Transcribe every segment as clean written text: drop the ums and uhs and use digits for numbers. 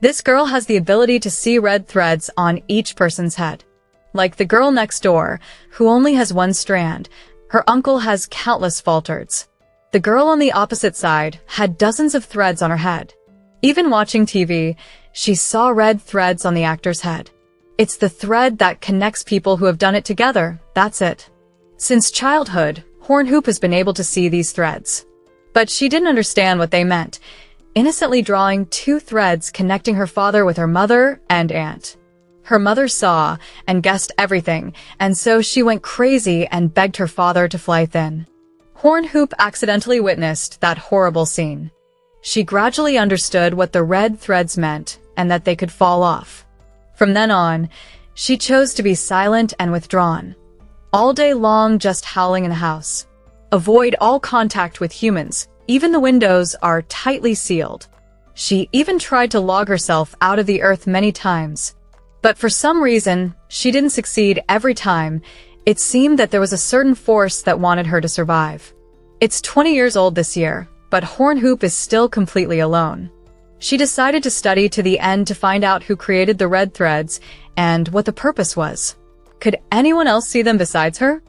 This girl has the ability to see red threads on each person's head. Like the girl next door, who only has one strand, her uncle has countless faltards. The girl on the opposite side had dozens of threads on her head. Even watching TV, she saw red threads on the actor's head. It's the thread that connects people who have done it together, that's it. Since childhood, Hornhoop has been able to see these threads. But she didn't understand what they meant, innocently drawing two threads connecting her father with her mother and aunt. Her mother saw and guessed everything, and so she went crazy and begged her father to fly thin. Hornhoop accidentally witnessed that horrible scene. She gradually understood what the red threads meant and that they could fall off. From then on, she chose to be silent and withdrawn. All day long, just howling in the house. Avoid all contact with humans. Even the windows are tightly sealed. She even tried to log herself out of the earth many times. But for some reason, she didn't succeed every time. It seemed that there was a certain force that wanted her to survive. It's 20 years old this year, but Hornhoop is still completely alone. She decided to study to the end to find out who created the red threads and what the purpose was. Could anyone else see them besides her?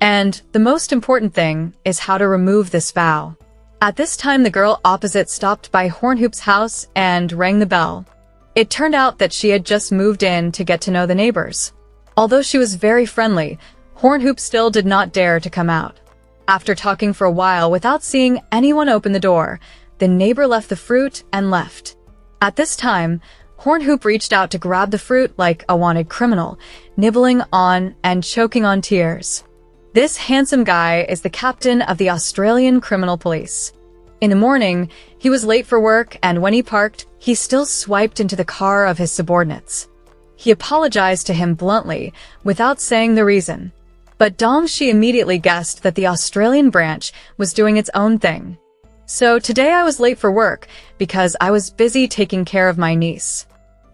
And the most important thing is how to remove this vow. At this time, the girl opposite stopped by Hornhoop's house and rang the bell. It turned out that she had just moved in to get to know the neighbors. Although she was very friendly, Hornhoop still did not dare to come out. After talking for a while without seeing anyone open the door, the neighbor left the fruit and left. At this time, Hornhoop reached out to grab the fruit like a wanted criminal, nibbling on and choking on tears. This handsome guy is the captain of the Australian Criminal Police. In the morning, he was late for work, and when he parked, he still swiped into the car of his subordinates. He apologized to him bluntly, without saying the reason. But Dong-shi immediately guessed that the Australian branch was doing its own thing. So today I was late for work because I was busy taking care of my niece.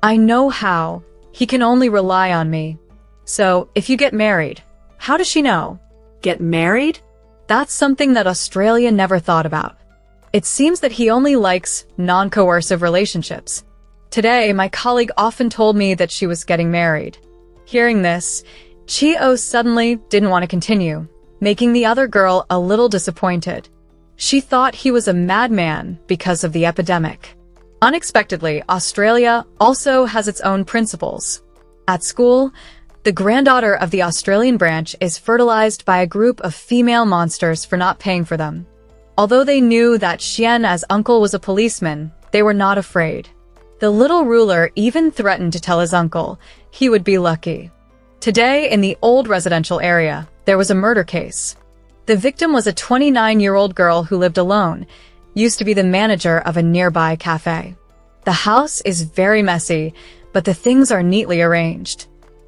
I know how. He can only rely on me. So, if you get married, how does she know? Get married? That's something that Australia never thought about. It seems that he only likes non-coercive relationships. Today, my colleague often told me that she was getting married. Hearing this, Chi-Oh suddenly didn't want to continue, making the other girl a little disappointed. She thought he was a madman because of the epidemic. Unexpectedly, Australia also has its own principles. At school, the granddaughter of the Australian branch is fertilized by a group of female monsters for not paying for them. Although they knew that Xian's uncle was a policeman, they were not afraid. The little ruler even threatened to tell his uncle he would be lucky. Today, in the old residential area, there was a murder case. The victim was a 29-year-old girl who lived alone, used to be the manager of a nearby cafe. The house is very messy, but the things are neatly arranged.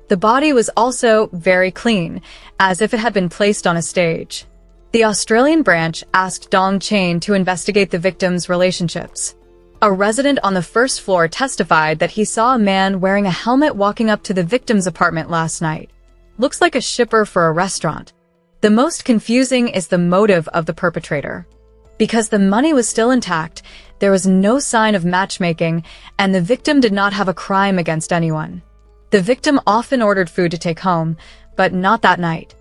The body was also very clean, as if it had been placed on a stage. The Australian branch asked Dong Chain to investigate the victims' relationships. A resident on the first floor testified that he saw a man wearing a helmet walking up to the victim's apartment last night. Looks like a shipper for a restaurant. The most confusing is the motive of the perpetrator. Because the money was still intact, there was no sign of matchmaking, and the victim did not have a crime against anyone. The victim often ordered food to take home, but not that night.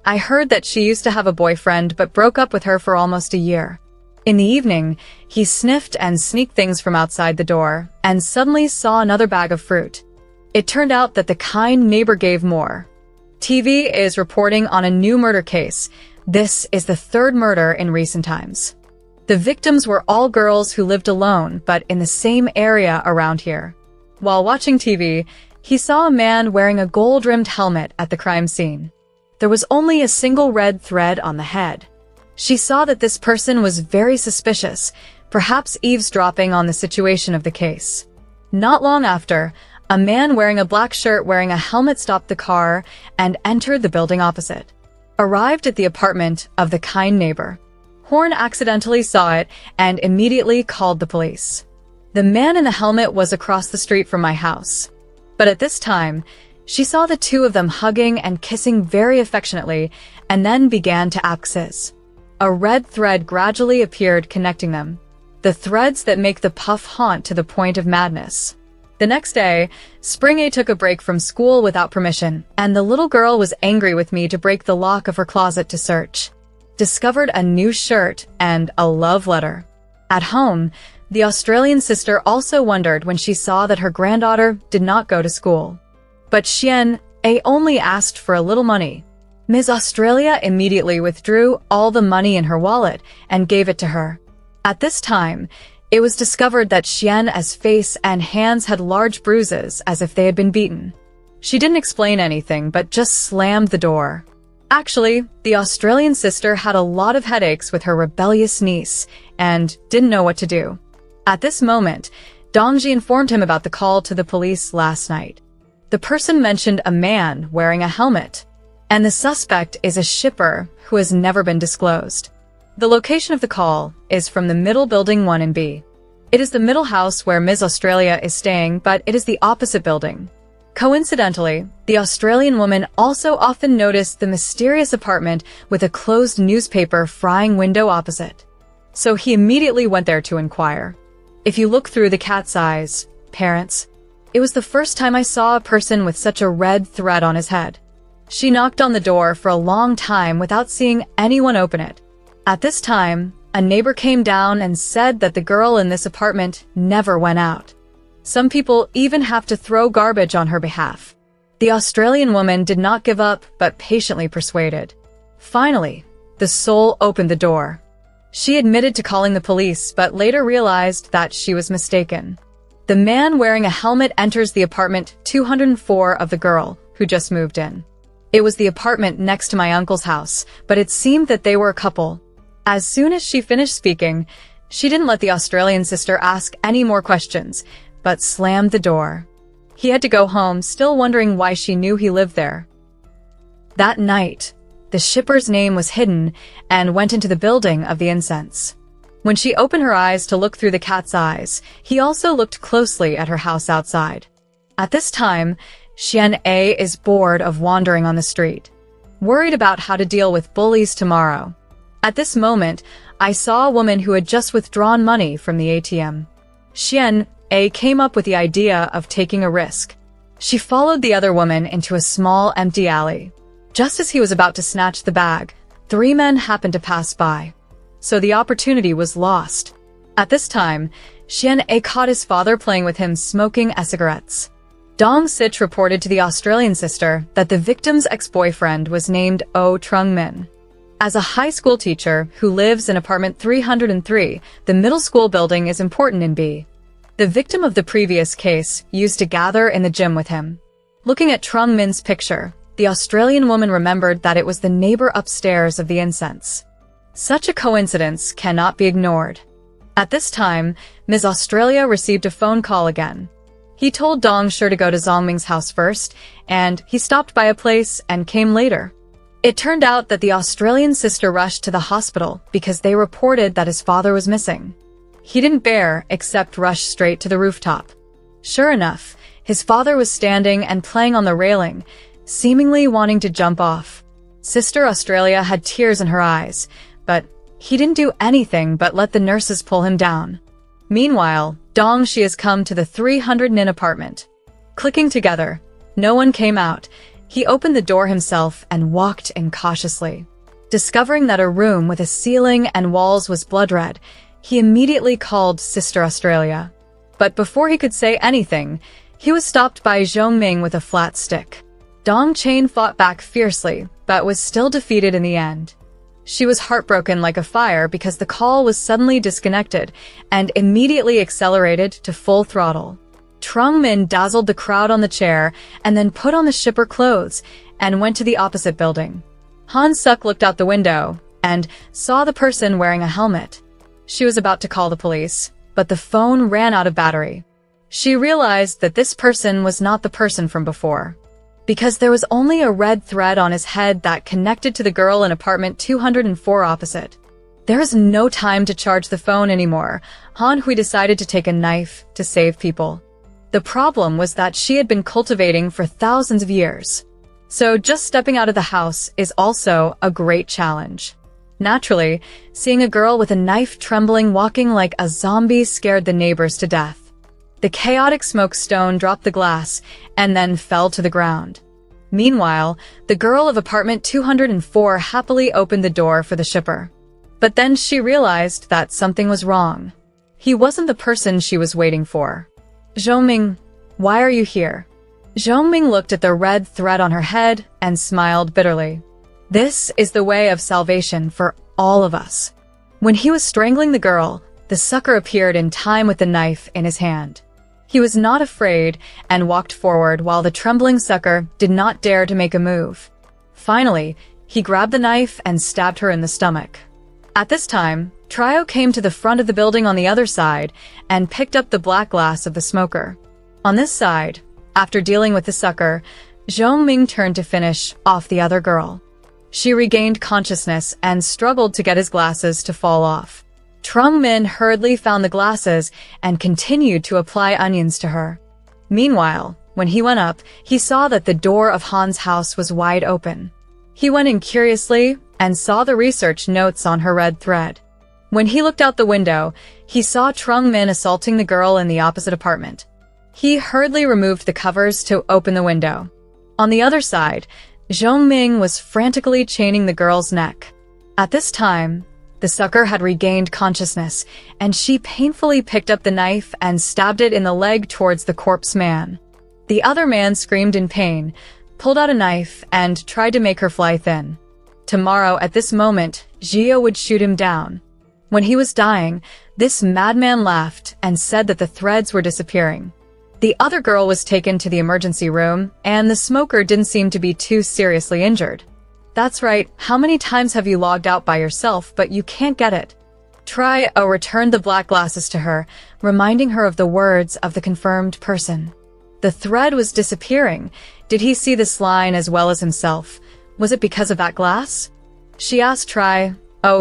I heard that she used to have a boyfriend but broke up with her for almost a year. In the evening, he sniffed and sneaked things from outside the door and suddenly saw another bag of fruit. It turned out that the kind neighbor gave more. TV is reporting on a new murder case. This is the third murder in recent times. The victims were all girls who lived alone but in the same area around here. While watching TV, he saw a man wearing a gold-rimmed helmet at the crime scene. There was only a single red thread on the head. She saw that this person was very suspicious, perhaps eavesdropping on the situation of the case. Not long after, a man wearing a black shirt wearing a helmet stopped the car and entered the building opposite. Arrived at the apartment of the kind neighbor. Horn accidentally saw it and immediately called the police. The man in the helmet was across the street from my house. But at this time, she saw the two of them hugging and kissing very affectionately and then began to access. A red thread gradually appeared connecting them. The threads that make the puff haunt to the point of madness. The next day, Spring A took a break from school without permission, and the little girl was angry with me to break the lock of her closet to search. Discovered a new shirt and a love letter. At home, the Australian sister also wondered when she saw that her granddaughter did not go to school. But Xian A only asked for a little money. Ms. Australia immediately withdrew all the money in her wallet and gave it to her. At this time, it was discovered that Xian's face and hands had large bruises as if they had been beaten. She didn't explain anything but just slammed the door. Actually, the Australian sister had a lot of headaches with her rebellious niece and didn't know what to do. At this moment, Dongji informed him about the call to the police last night. The person mentioned a man wearing a helmet, and the suspect is a shipper who has never been disclosed. The location of the call is from the middle building 1 in B. It is the middle house where Ms. Australia is staying, but it is the opposite building. Coincidentally, the Australian woman also often noticed the mysterious apartment with a closed newspaper frying window opposite. So he immediately went there to inquire. If you look through the cat's eyes, parents, it was the first time I saw a person with such a red thread on his head. She knocked on the door for a long time without seeing anyone open it. At this time, a neighbor came down and said that the girl in this apartment never went out. Some people even have to throw garbage on her behalf. The Australian woman did not give up, but patiently persuaded. Finally, the soul opened the door. She admitted to calling the police, but later realized that she was mistaken. The man wearing a helmet enters the apartment 204 of the girl, who just moved in. It was the apartment next to my uncle's house, but it seemed that they were a couple. As soon as she finished speaking, she didn't let the Australian sister ask any more questions, but slammed the door. He had to go home, still wondering why she knew he lived there. That night, the shipper's name was hidden and went into the building of the incense. When she opened her eyes to look through the cat's eyes, he also looked closely at her house outside. At this time, Xian A is bored of wandering on the street, worried about how to deal with bullies tomorrow. At this moment, I saw a woman who had just withdrawn money from the ATM. Xian A came up with the idea of taking a risk. She followed the other woman into a small empty alley. Just as he was about to snatch the bag, 3 men happened to pass by. So the opportunity was lost. At this time, Xian A caught his father playing with him smoking cigarettes. Dong Sich reported to the Australian sister that the victim's ex-boyfriend was named Oh Trung Min. As a high school teacher who lives in apartment 303, the middle school building is important in B. The victim of the previous case used to gather in the gym with him. Looking at Trung Min's picture, the Australian woman remembered that it was the neighbor upstairs of the incense. Such a coincidence cannot be ignored. At this time, Ms. Australia received a phone call again. He told Dong Shi to go to Zongming's house first, and he stopped by a place and came later. It turned out that the Australian sister rushed to the hospital because they reported that his father was missing. He didn't bear except rush straight to the rooftop. Sure enough, his father was standing and playing on the railing, seemingly wanting to jump off. Sister Australia had tears in her eyes, but he didn't do anything but let the nurses pull him down. Meanwhile, Dong Shi has come to the 300 Nin apartment. Clicking together, no one came out. He opened the door himself and walked in cautiously. Discovering that a room with a ceiling and walls was blood red, he immediately called Sister Australia. But before he could say anything, he was stopped by Zhongming with a flat stick. Dong Chain fought back fiercely, but was still defeated in the end. She was heartbroken like a fire because the call was suddenly disconnected and immediately accelerated to full throttle. Trung Min dazzled the crowd on the chair and then put on the shipper clothes and went to the opposite building. Han Suk looked out the window and saw the person wearing a helmet. She was about to call the police, but the phone ran out of battery. She realized that this person was not the person from before, because there was only a red thread on his head that connected to the girl in apartment 204 opposite. There is no time to charge the phone anymore. Han Hui decided to take a knife to save people. The problem was that she had been cultivating for thousands of years. So just stepping out of the house is also a great challenge. Naturally, seeing a girl with a knife trembling walking like a zombie scared the neighbors to death. The chaotic smoke stone dropped the glass and then fell to the ground. Meanwhile, the girl of apartment 204 happily opened the door for the shipper. But then she realized that something was wrong. He wasn't the person she was waiting for. Zhongming, why are you here? Zhongming looked at the red thread on her head and smiled bitterly. This is the way of salvation for all of us. When he was strangling the girl, the sucker appeared in time with the knife in his hand. He was not afraid and walked forward while the trembling sucker did not dare to make a move. Finally, he grabbed the knife and stabbed her in the stomach. At this time, Trio came to the front of the building on the other side and picked up the black glass of the smoker. On this side, after dealing with the sucker, Zhongming turned to finish off the other girl. She regained consciousness and struggled to get his glasses to fall off. Trung Min hurriedly found the glasses and continued to apply onions to her. Meanwhile, when he went up, he saw that the door of Han's house was wide open. He went in curiously and saw the research notes on her red thread. When he looked out the window, he saw Trung Min assaulting the girl in the opposite apartment. He hurriedly removed the covers to open the window. On the other side, Zhongming was frantically chaining the girl's neck. At this time, the sucker had regained consciousness, and she painfully picked up the knife and stabbed it in the leg towards the corpse man. The other man screamed in pain, pulled out a knife, and tried to make her fly thin. Tomorrow, at this moment, Gio would shoot him down. When he was dying, this madman laughed and said that the threads were disappearing. The other girl was taken to the emergency room, and the smoker didn't seem to be too seriously injured. That's right, how many times have you logged out by yourself but you can't get it? Trio returned the black glasses to her, reminding her of the words of the confirmed person. The thread was disappearing. Did he see this line as well as himself? Was it because of that glass? She asked Trio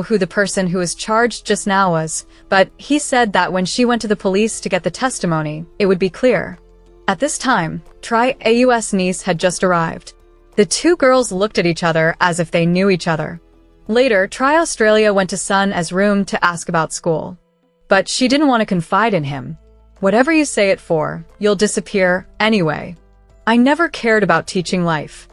who the person who was charged just now was, but he said that when she went to the police to get the testimony, it would be clear. At this time, Trio's niece had just arrived. The two girls looked at each other as if they knew each other. Later, Australia went to Sun's room to ask about school. But she didn't want to confide in him. Whatever you say it for, you'll disappear anyway. I never cared about teaching life.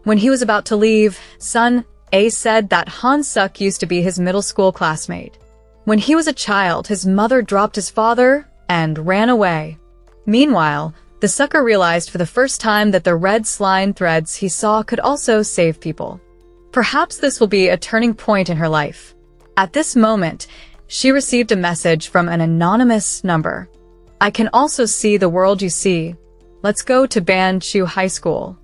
When he was about to leave, Sun said that Han Suk used to be his middle school classmate. When he was a child, his mother dropped his father and ran away. Meanwhile, the sucker realized for the first time that the red slime threads he saw could also save people. Perhaps this will be a turning point in her life. At this moment, she received a message from an anonymous number. I can also see the world you see. Let's go to Ban Chu High School.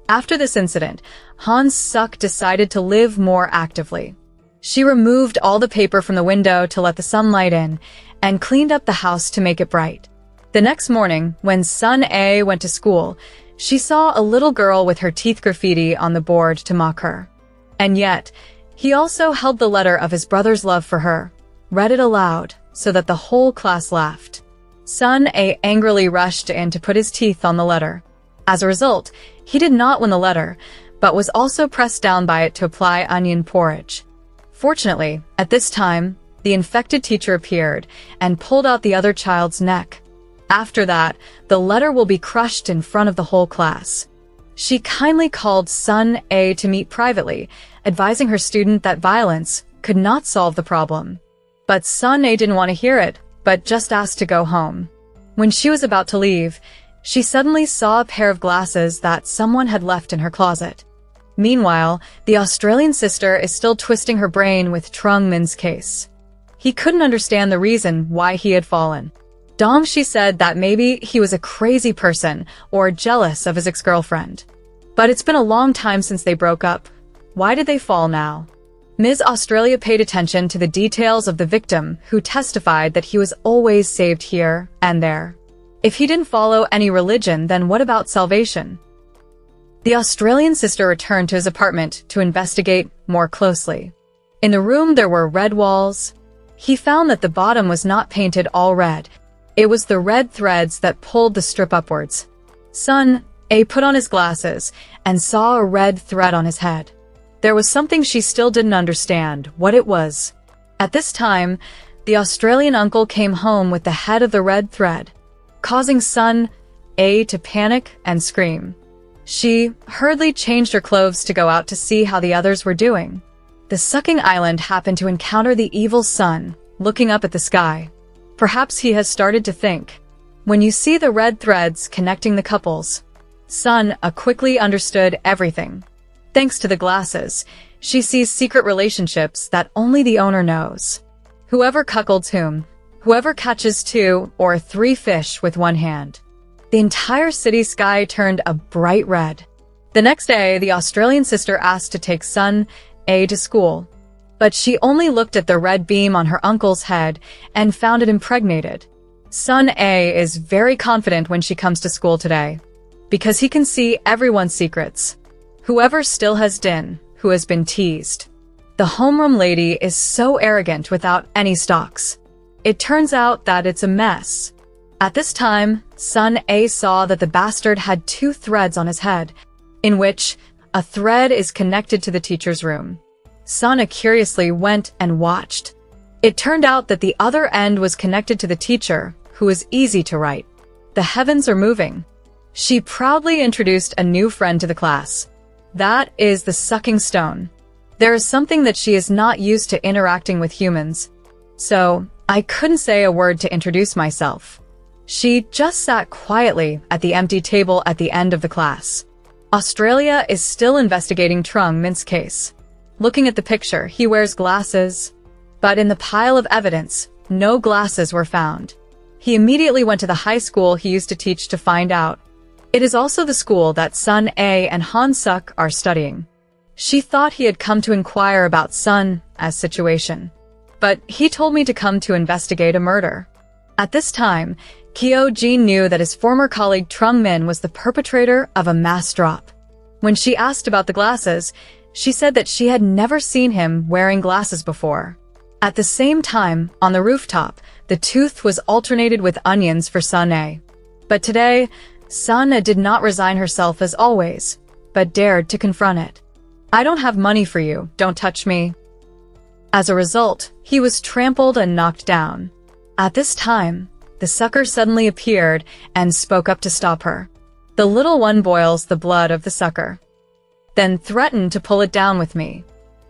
After this incident, Han Suk decided to live more actively. She removed all the paper from the window to let the sunlight in and cleaned up the house to make it bright. The next morning, when Sun A went to school, she saw a little girl with her teeth graffiti on the board to mock her. And yet, he also held the letter of his brother's love for her, read it aloud, so that the whole class laughed. Sun A angrily rushed in to put his teeth on the letter. As a result, he did not win the letter, but was also pressed down by it to apply onion porridge. Fortunately, at this time, the infected teacher appeared and pulled out the other child's neck. After that, the letter will be crushed in front of the whole class. She kindly called Sun A to meet privately, advising her student that violence could not solve the problem. But Sun A didn't want to hear it, but just asked to go home. When she was about to leave, she suddenly saw a pair of glasses that someone had left in her closet. Meanwhile, the Australian sister is still twisting her brain with Trung Min's case. He couldn't understand the reason why he had fallen. Dong, she said that maybe he was a crazy person or jealous of his ex-girlfriend. But it's been a long time since they broke up. Why did they fall now? Ms. Australia paid attention to the details of the victim, who testified that he was always saved here and there. If he didn't follow any religion, then what about salvation? The Australian sister returned to his apartment to investigate more closely. In the room there were red walls. He found that the bottom was not painted all red. It was the red threads that pulled the strip upwards. Sun A put on his glasses and saw a red thread on his head. There was something she still didn't understand what it was. At this time, the Australian uncle came home with the head of the red thread. causing son A to panic and scream. She hurriedly changed her clothes to go out to see how the others were doing. The sucking island happened to encounter the evil sun, looking up at the sky. Perhaps he has started to think. When you see the red threads connecting the couples, Sun quickly understood everything. Thanks to the glasses, she sees secret relationships that only the owner knows. Whoever cuckolds whom, whoever catches 2 or 3 fish with one hand. The entire city sky turned a bright red. The next day, the Australian sister asked to take son A to school, but she only looked at the red beam on her uncle's head and found it impregnated. Son A is very confident when she comes to school today, because he can see everyone's secrets. Whoever still has Din, who has been teased. The homeroom lady is so arrogant without any stocks. It turns out that it's a mess. At this time, son A saw that the bastard had 2 threads on his head, in which a thread is connected to the teacher's room. Son curiously went and watched. It turned out that the other end was connected to the teacher, who is easy to write. The heavens are moving. She proudly introduced a new friend to the class. That is the sucking stone. There is something that she is not used to interacting with humans. So, I couldn't say a word to introduce myself. She just sat quietly at the empty table at the end of the class. Australia is still investigating Trung Mint's case. Looking at the picture, he wears glasses. But in the pile of evidence, no glasses were found. He immediately went to the high school he used to teach to find out. It is also the school that Sun A and Han Suk are studying. She thought he had come to inquire about Sun A's situation. But he told me to come to investigate a murder. At this time, Kyo Jin knew that his former colleague Trung Min was the perpetrator of a mass drop. When she asked about the glasses, she said that she had never seen him wearing glasses before. At the same time, on the rooftop, the tooth was alternated with onions for Sun A. But today, Sun A did not resign herself as always, but dared to confront it. I don't have money for you, don't touch me. As a result, he was trampled and knocked down. At this time, the sucker suddenly appeared and spoke up to stop her. The little one boils the blood of the sucker, then threatened to pull it down with me.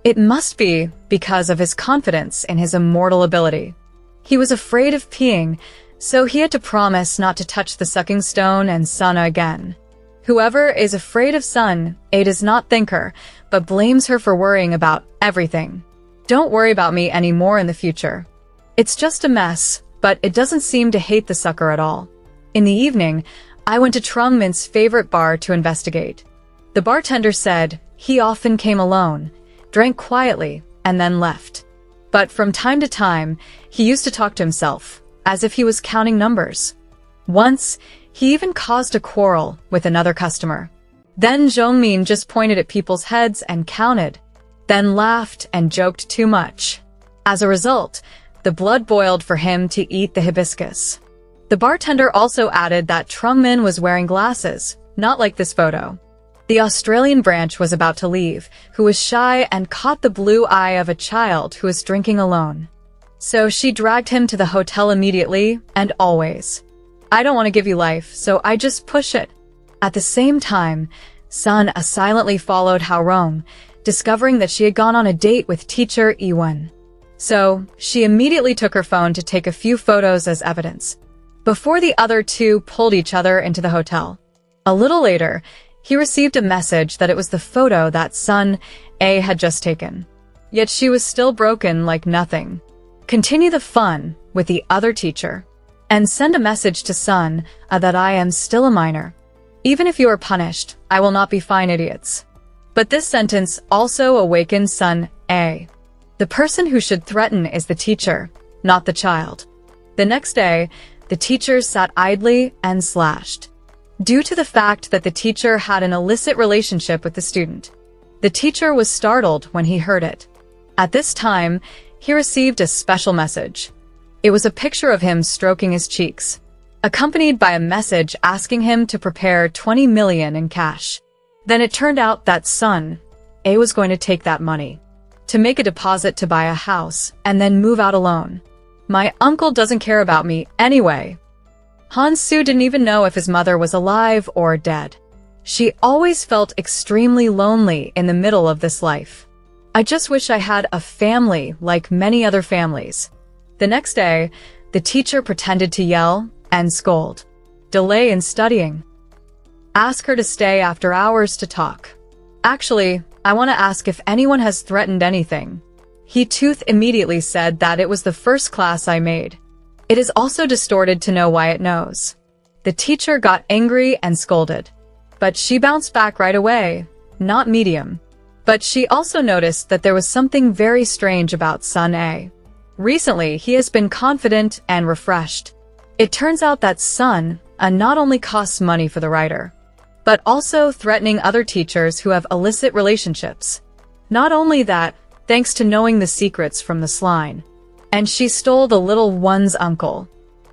It must be because of his confidence in his immortal ability. He was afraid of peeing, so he had to promise not to touch the sucking stone and Sun A again. Whoever is afraid of Sun A does not thank her, but blames her for worrying about everything. Don't worry about me anymore in the future. It's just a mess, but it doesn't seem to hate the sucker at all. In the evening, I went to Trung Mint's favorite bar to investigate. The bartender said he often came alone, drank quietly, and then left. But from time to time, he used to talk to himself, as if he was counting numbers. Once, he even caused a quarrel with another customer. Then Zhongmin just pointed at people's heads and counted, then laughed and joked too much. As a result, the blood boiled for him to eat the hibiscus. The bartender also added that Trung Min was wearing glasses, not like this photo. The Australian branch was about to leave, who was shy and caught the blue eye of a child who was drinking alone. So she dragged him to the hotel immediately and always. I don't want to give you life, so I just push it. At the same time, Sun A silently followed Hao Rong, discovering that she had gone on a date with teacher Ewan. So, she immediately took her phone to take a few photos as evidence, before the other two pulled each other into the hotel. A little later, he received a message that it was the photo that Sun A had just taken. Yet she was still broken like nothing. Continue the fun with the other teacher, and send a message to Sun A that I am still a minor. Even if you are punished, I will not be fine, idiots. But this sentence also awakened Sun A. The person who should threaten is the teacher, not the child. The next day, the teacher sat idly and slashed. Due to the fact that the teacher had an illicit relationship with the student. The teacher was startled when he heard it. At this time, he received a special message. It was a picture of him stroking his cheeks, accompanied by a message asking him to prepare 20 million in cash. Then it turned out that Sun A was going to take that money to make a deposit to buy a house and then move out alone. My uncle doesn't care about me anyway. Han-soo didn't even know if his mother was alive or dead. She always felt extremely lonely in the middle of this life. I just wish I had a family like many other families. The next day, the teacher pretended to yell and scold. Delay in studying. Ask her to stay after hours to talk. Actually, I want to ask if anyone has threatened anything. He-tooth immediately said that it was the first class I made. It is also distorted to know why it knows. The teacher got angry and scolded. But she bounced back right away, not medium. But she also noticed that there was something very strange about Sun A. Recently, he has been confident and refreshed. It turns out that Sun A not only costs money for the writer, but also threatening other teachers who have illicit relationships. Not only that, thanks to knowing the secrets from the slime. And she stole the little one's uncle.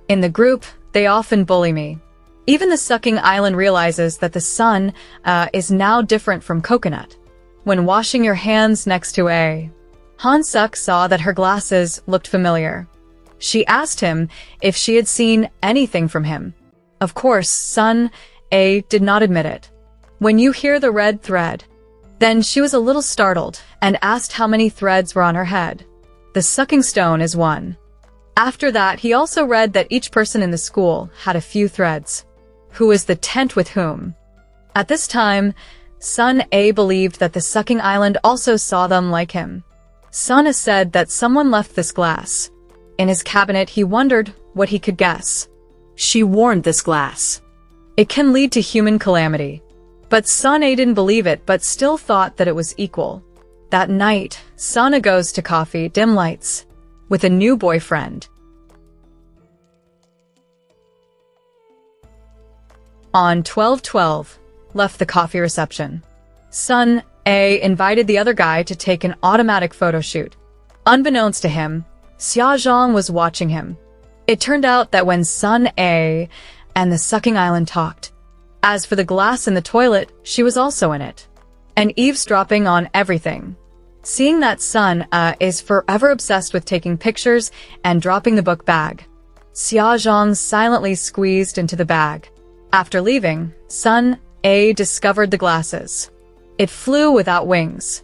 In the group, they often bully me. Even the sucking island realizes that the sun is now different from coconut. When washing your hands next to A, Han-suk saw that her glasses looked familiar. She asked him if she had seen anything from him. Of course, Sun A did not admit it. When you hear the red thread, then she was a little startled and asked how many threads were on her head. The sucking stone is one. After that, he also read that each person in the school had a few threads. Who is the tent with whom? At this time, Sun A believed that the sucking island also saw them like him. Sun A said that someone left this glass. In his cabinet, he wondered what he could guess. She warned this glass. It can lead to human calamity. But Sun A didn't believe it, but still thought that it was equal. That night, Sun A goes to coffee, dim lights, with a new boyfriend. On 12/12, left the coffee reception. Sun A invited the other guy to take an automatic photo shoot. Unbeknownst to him, Xiaozhong was watching him. It turned out that when Sun A and the sucking island talked. As for the glass in the toilet, she was also in it. And eavesdropping on everything. Seeing that Sun A is forever obsessed with taking pictures and dropping the book bag, Xiaozhong silently squeezed into the bag. After leaving, Sun A discovered the glasses. It flew without wings.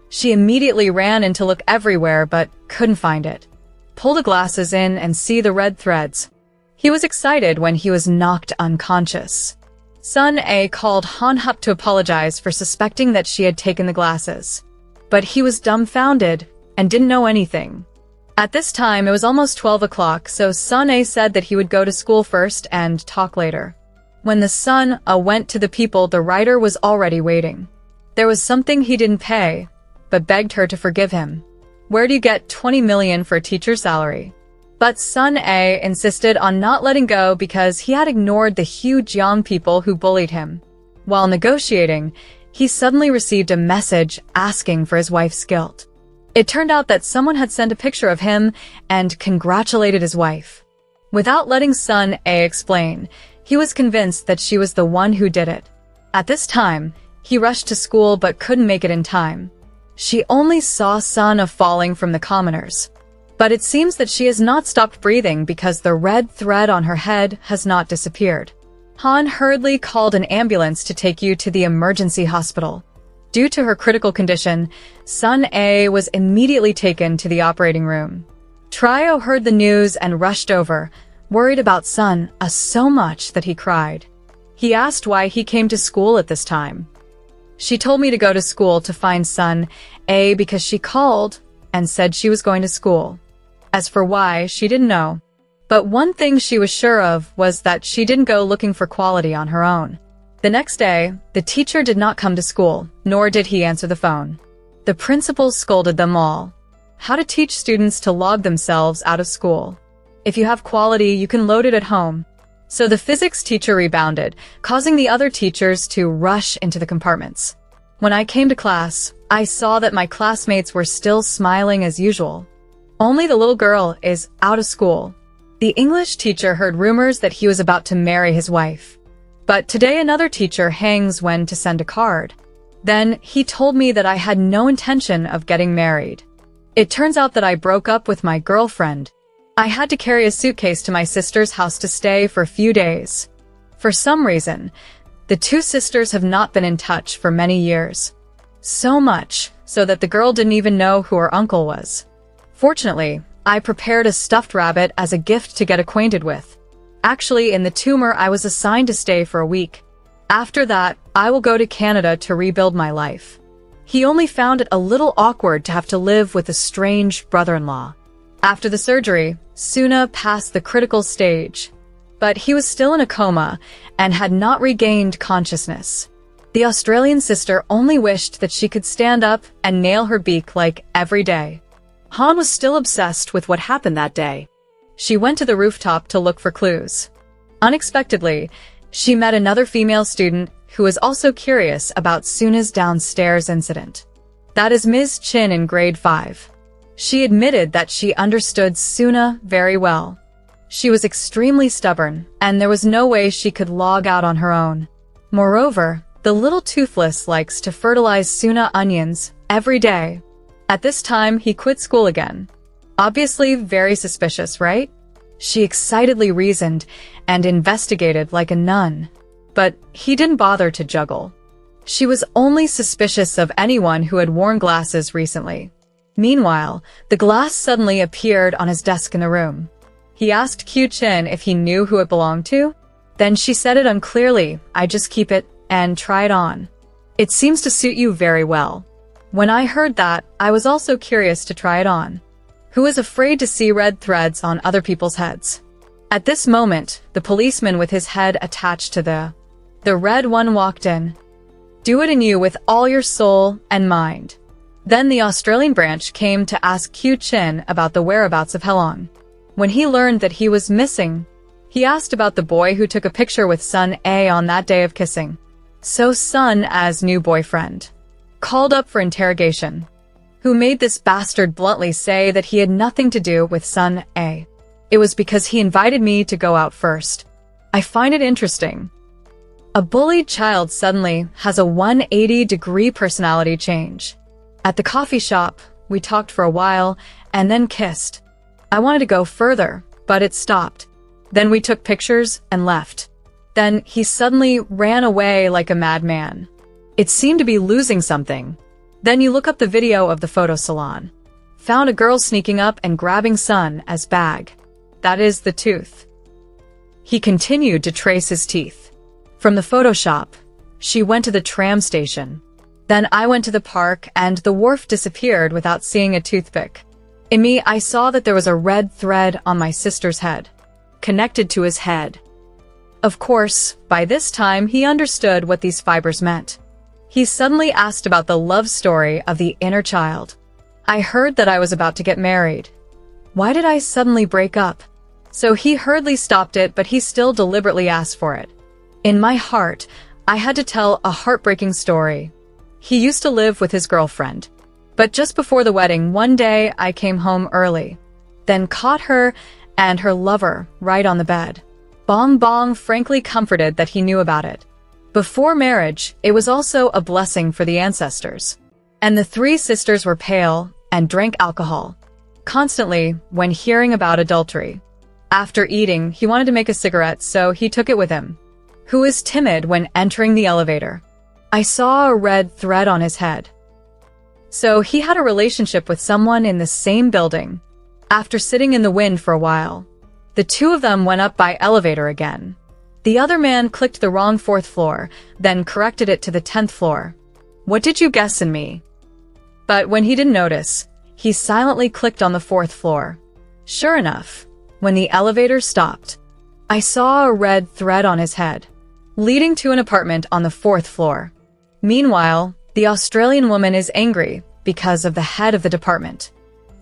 She immediately ran in to look everywhere but couldn't find it. Pull the glasses in and see the red threads. He was excited when he was knocked unconscious. Sun A called Han Hup to apologize for suspecting that she had taken the glasses. But he was dumbfounded and didn't know anything. At this time, it was almost 12 o'clock, so Sun A said that he would go to school first and talk later. When the Sun A went to the people, the writer was already waiting. There was something he didn't pay, but begged her to forgive him. Where do you get 20 million for a teacher's salary? But Sun A insisted on not letting go because he had ignored the huge young people who bullied him. While negotiating, he suddenly received a message asking for his wife's guilt. It turned out that someone had sent a picture of him and congratulated his wife. Without letting Sun A explain, he was convinced that she was the one who did it. At this time, he rushed to school but couldn't make it in time. She only saw Sun A falling from the commoners. But it seems that she has not stopped breathing because the red thread on her head has not disappeared. Han hurriedly called an ambulance to take you to the emergency hospital. Due to her critical condition, Sun A was immediately taken to the operating room. Trio heard the news and rushed over, worried about Sun A so much that he cried. He asked why he came to school at this time. She told me to go to school to find Sun A because she called and said she was going to school. As for why, she didn't know. But one thing she was sure of was that she didn't go looking for quality on her own. The next day, the teacher did not come to school, nor did he answer the phone. The principal scolded them all. How to teach students to log themselves out of school. If you have quality, you can load it at home. So the physics teacher rebounded, causing the other teachers to rush into the compartments. When I came to class, I saw that my classmates were still smiling as usual. Only the little girl is out of school. The English teacher heard rumors that he was about to marry his wife. But today another teacher hangs when to send a card. Then he told me that I had no intention of getting married. It turns out that I broke up with my girlfriend. I had to carry a suitcase to my sister's house to stay for a few days. For some reason, the two sisters have not been in touch for many years. So much so that the girl didn't even know who her uncle was. Fortunately, I prepared a stuffed rabbit as a gift to get acquainted with. Actually, in the tumor, I was assigned to stay for a week. After that, I will go to Canada to rebuild my life. He only found it a little awkward to have to live with a strange brother-in-law. After the surgery, Suna passed the critical stage, but he was still in a coma and had not regained consciousness. The Australian sister only wished that she could stand up and nail her beak like every day. Han was still obsessed with what happened that day. She went to the rooftop to look for clues. Unexpectedly, she met another female student who was also curious about Suna's downstairs incident. That is Ms. Chin in grade 5. She admitted that she understood Suna very well. She was extremely stubborn, and there was no way she could log out on her own. Moreover, the little toothless likes to fertilize Suna onions every day. At this time, he quit school again. Obviously very suspicious, right? She excitedly reasoned and investigated like a nun. But he didn't bother to juggle. She was only suspicious of anyone who had worn glasses recently. Meanwhile, the glass suddenly appeared on his desk in the room. He asked Q Chin if he knew who it belonged to. Then she said it unclearly, "I just keep it and try it on. It seems to suit you very well." When I heard that, I was also curious to try it on. Who is afraid to see red threads on other people's heads? At this moment, the policeman with his head attached to the red one walked in. "Do it in you with all your soul and mind." Then the Australian branch came to ask Q Chin about the whereabouts of Helong. When he learned that he was missing, he asked about the boy who took a picture with Sun A on that day of kissing. So Sun, as new boyfriend, called up for interrogation. Who made this bastard bluntly say that he had nothing to do with Sun A. It was because he invited me to go out first. I find it interesting. A bullied child suddenly has a 180-degree personality change. At the coffee shop, we talked for a while and then kissed. I wanted to go further, but it stopped. Then we took pictures and left. Then he suddenly ran away like a madman. It seemed to be losing something. Then you look up the video of the photo salon. Found a girl sneaking up and grabbing Sun as bag. That is the tooth. He continued to trace his teeth. From the photo shop, she went to the tram station. Then I went to the park and the wharf disappeared without seeing a toothpick. In me, I saw that there was a red thread on my sister's head, connected to his head. Of course, by this time, he understood what these fibers meant. He suddenly asked about the love story of the inner child. I heard that I was about to get married. Why did I suddenly break up? So he hurriedly stopped it, but he still deliberately asked for it. In my heart, I had to tell a heartbreaking story. He used to live with his girlfriend. But just before the wedding, one day I came home early, then caught her and her lover right on the bed. Bong Bong frankly comforted that he knew about it. Before marriage, it was also a blessing for the ancestors. And the three sisters were pale and drank alcohol constantly when hearing about adultery. After eating, he wanted to make a cigarette, so he took it with him. Who is timid when entering the elevator? I saw a red thread on his head. So he had a relationship with someone in the same building. After sitting in the wind for a while, the two of them went up by elevator again. The other man clicked the wrong 4th floor, then corrected it to the 10th floor. What did you guess in me? But when he didn't notice, he silently clicked on the 4th floor. Sure enough, when the elevator stopped, I saw a red thread on his head, leading to an apartment on the 4th floor. Meanwhile, the Australian woman is angry because of the head of the department.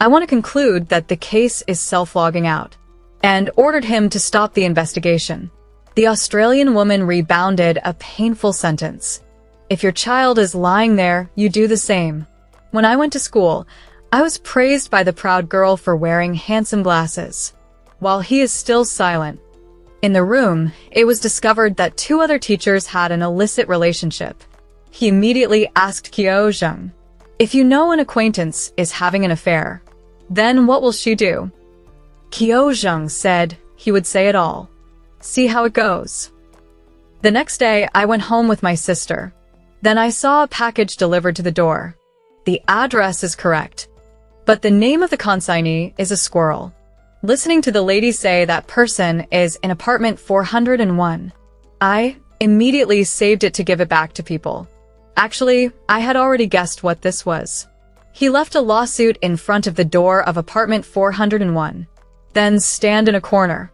I want to conclude that the case is self-logging out, and ordered him to stop the investigation. The Australian woman rebounded a painful sentence. If your child is lying there, you do the same. When I went to school, I was praised by the proud girl for wearing handsome glasses. While he is still silent. In the room, it was discovered that 2 other teachers had an illicit relationship. He immediately asked Kyo Jung, if you know an acquaintance is having an affair, then what will she do? Kyojung said he would say it all. See how it goes. The next day, I went home with my sister. Then I saw a package delivered to the door. The address is correct, but the name of the consignee is a squirrel. Listening to the lady say that person is in apartment 401, I immediately saved it to give it back to people. Actually, I had already guessed what this was. He left a lawsuit in front of the door of apartment 401, then stand in a corner.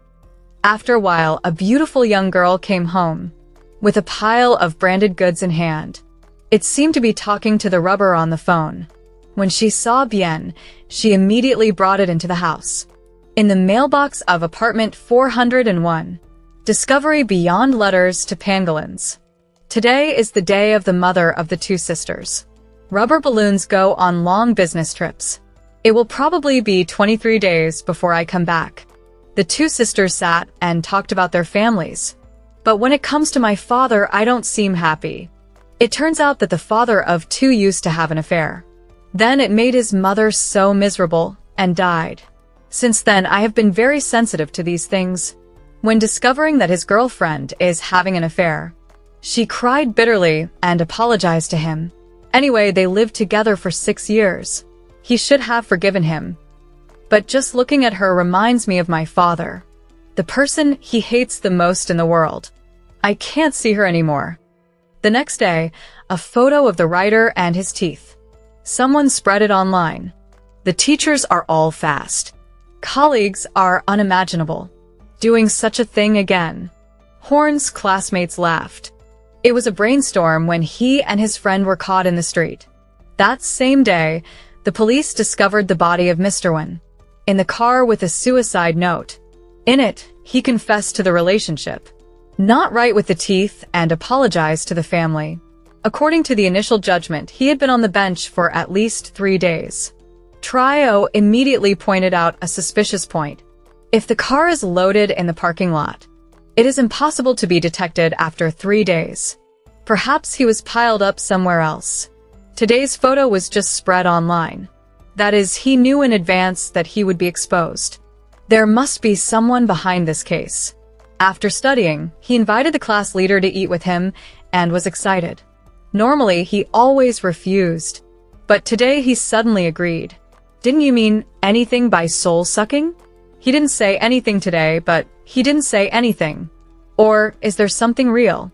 After a while, a beautiful young girl came home with a pile of branded goods in hand. It seemed to be talking to the rubber on the phone. When she saw Bien, she immediately brought it into the house. In the mailbox of apartment 401, discovery beyond letters to pangolins. Today is the day of the mother of the two sisters. Rubber balloons go on long business trips. It will probably be 23 days before I come back. The two sisters sat and talked about their families. But when it comes to my father, I don't seem happy. It turns out that the father of two used to have an affair. Then it made his mother so miserable and died. Since then, I have been very sensitive to these things. When discovering that his girlfriend is having an affair, she cried bitterly and apologized to him. Anyway, they lived together for 6 years. He should have forgiven him. But just looking at her reminds me of my father, the person he hates the most in the world. I can't see her anymore. The next day, a photo of the writer and his teeth. Someone spread it online. The teachers are all fast. Colleagues are unimaginable. Doing such a thing again. Horn's classmates laughed. It was a brainstorm when he and his friend were caught in the street. That same day, the police discovered the body of Mr. Wen in the car with a suicide note. In it, he confessed to the relationship, not right with the teeth, and apologized to the family. According to the initial judgment, he had been on the bench for at least 3 days. Trio immediately pointed out a suspicious point. If the car is loaded in the parking lot, it is impossible to be detected after 3 days. Perhaps he was piled up somewhere else. Today's photo was just spread online. That is, he knew in advance that he would be exposed. There must be someone behind this case. After studying, he invited the class leader to eat with him and was excited. Normally, he always refused, but today he suddenly agreed. Didn't you mean anything by soul-sucking? He didn't say anything today, but he didn't say anything. Or is there something real?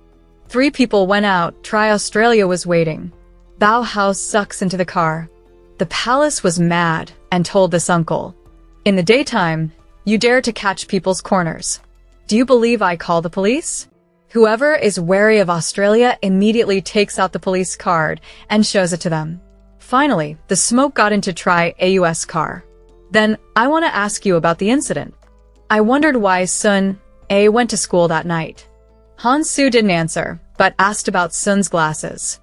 3 people went out. Try Australia was waiting. Bauhaus sucks into the car. The palace was mad and told this uncle. In the daytime, you dare to catch people's corners. Do you believe I call the police? Whoever is wary of Australia immediately takes out the police card and shows it to them. Finally, the smoke got into Try AUS car. Then, I want to ask you about the incident. I wondered why Sun A went to school that night. Han Su didn't answer, but asked about Sun's glasses.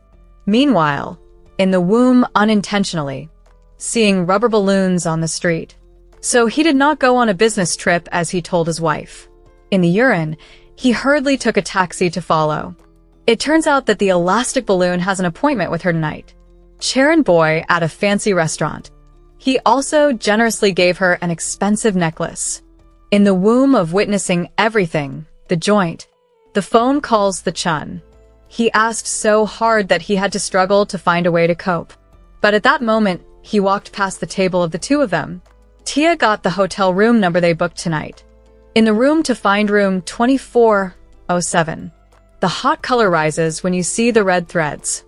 Meanwhile, in the womb unintentionally, seeing rubber balloons on the street. So he did not go on a business trip as he told his wife. In the urine, he hurriedly took a taxi to follow. It turns out that the elastic balloon has an appointment with her tonight. Charon Boy at a fancy restaurant. He also generously gave her an expensive necklace. In the womb of witnessing everything, the joint, the phone calls the Chun. He asked so hard that he had to struggle to find a way to cope. But at that moment, he walked past the table of the two of them. Tia got the hotel room number they booked tonight. In the room to find room 2407. The hot color rises when you see the red threads.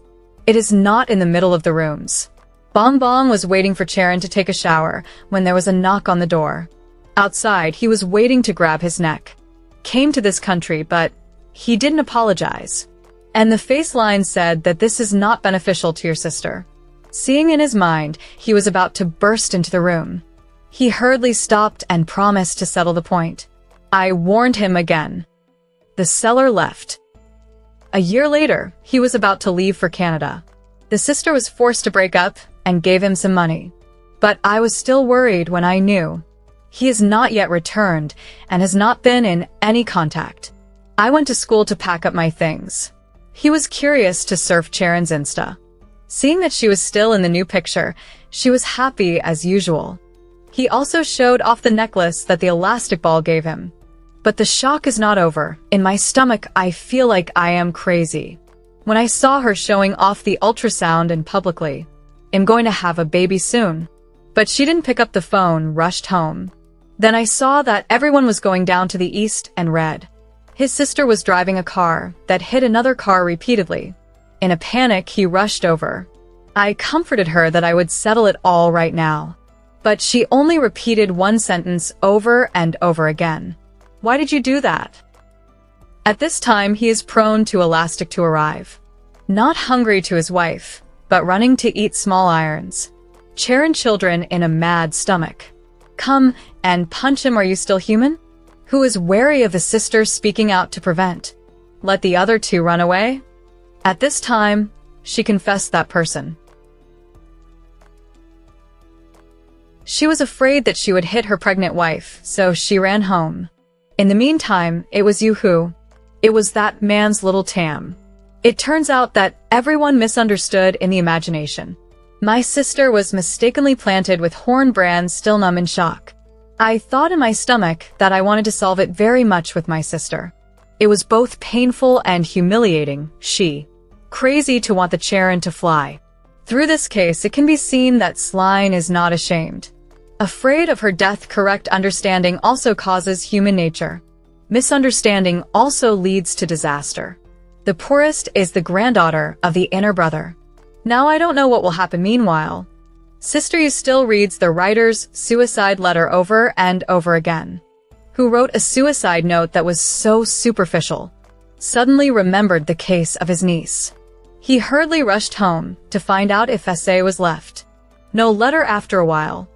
It is not in the middle of the rooms. Bong Bong was waiting for Charon to take a shower when there was a knock on the door. Outside, he was waiting to grab his neck. Came to this country, but he didn't apologize. And the face line said that this is not beneficial to your sister. Seeing in his mind, he was about to burst into the room. He hurriedly stopped and promised to settle the point. I warned him again. The seller left. A year later, he was about to leave for Canada. The sister was forced to break up and gave him some money. But I was still worried when I knew. He has not yet returned and has not been in any contact. I went to school to pack up my things. He was curious to surf Charon's Insta. Seeing that she was still in the new picture, she was happy as usual. He also showed off the necklace that the elastic ball gave him. But the shock is not over. In my stomach, I feel like I am crazy. When I saw her showing off the ultrasound and publicly, I'm going to have a baby soon. But she didn't pick up the phone, rushed home. Then I saw that everyone was going down to the east and read. His sister was driving a car that hit another car repeatedly. In a panic, he rushed over. I comforted her that I would settle it all right now. But she only repeated one sentence over and over again. Why did you do that? At this time, he is prone to elastic to arrive. Not hungry to his wife, but running to eat small irons. Chair children in a mad stomach. Come and punch him. Are you still human? Who is wary of the sister speaking out to prevent. Let the other two run away? At this time, she confessed that person. She was afraid that she would hit her pregnant wife, so she ran home. In the meantime, it was you who. It was that man's little Tam. It turns out that everyone misunderstood in the imagination. My sister was mistakenly planted with horn brands, still numb in shock. I thought in my stomach that I wanted to solve it very much with my sister. It was both painful and humiliating. She. Crazy to want the Charon to fly. Through this case, it can be seen that Slyne is not ashamed. Afraid of her death. Correct understanding also causes human nature. Misunderstanding also leads to disaster. The poorest is the granddaughter of the inner brother. Now I don't know what will happen meanwhile. Sister you still reads the writer's suicide letter over and over again. Who wrote a suicide note that was so superficial. Suddenly remembered the case of his niece. He hurriedly rushed home to find out if essay was left. No letter after a while.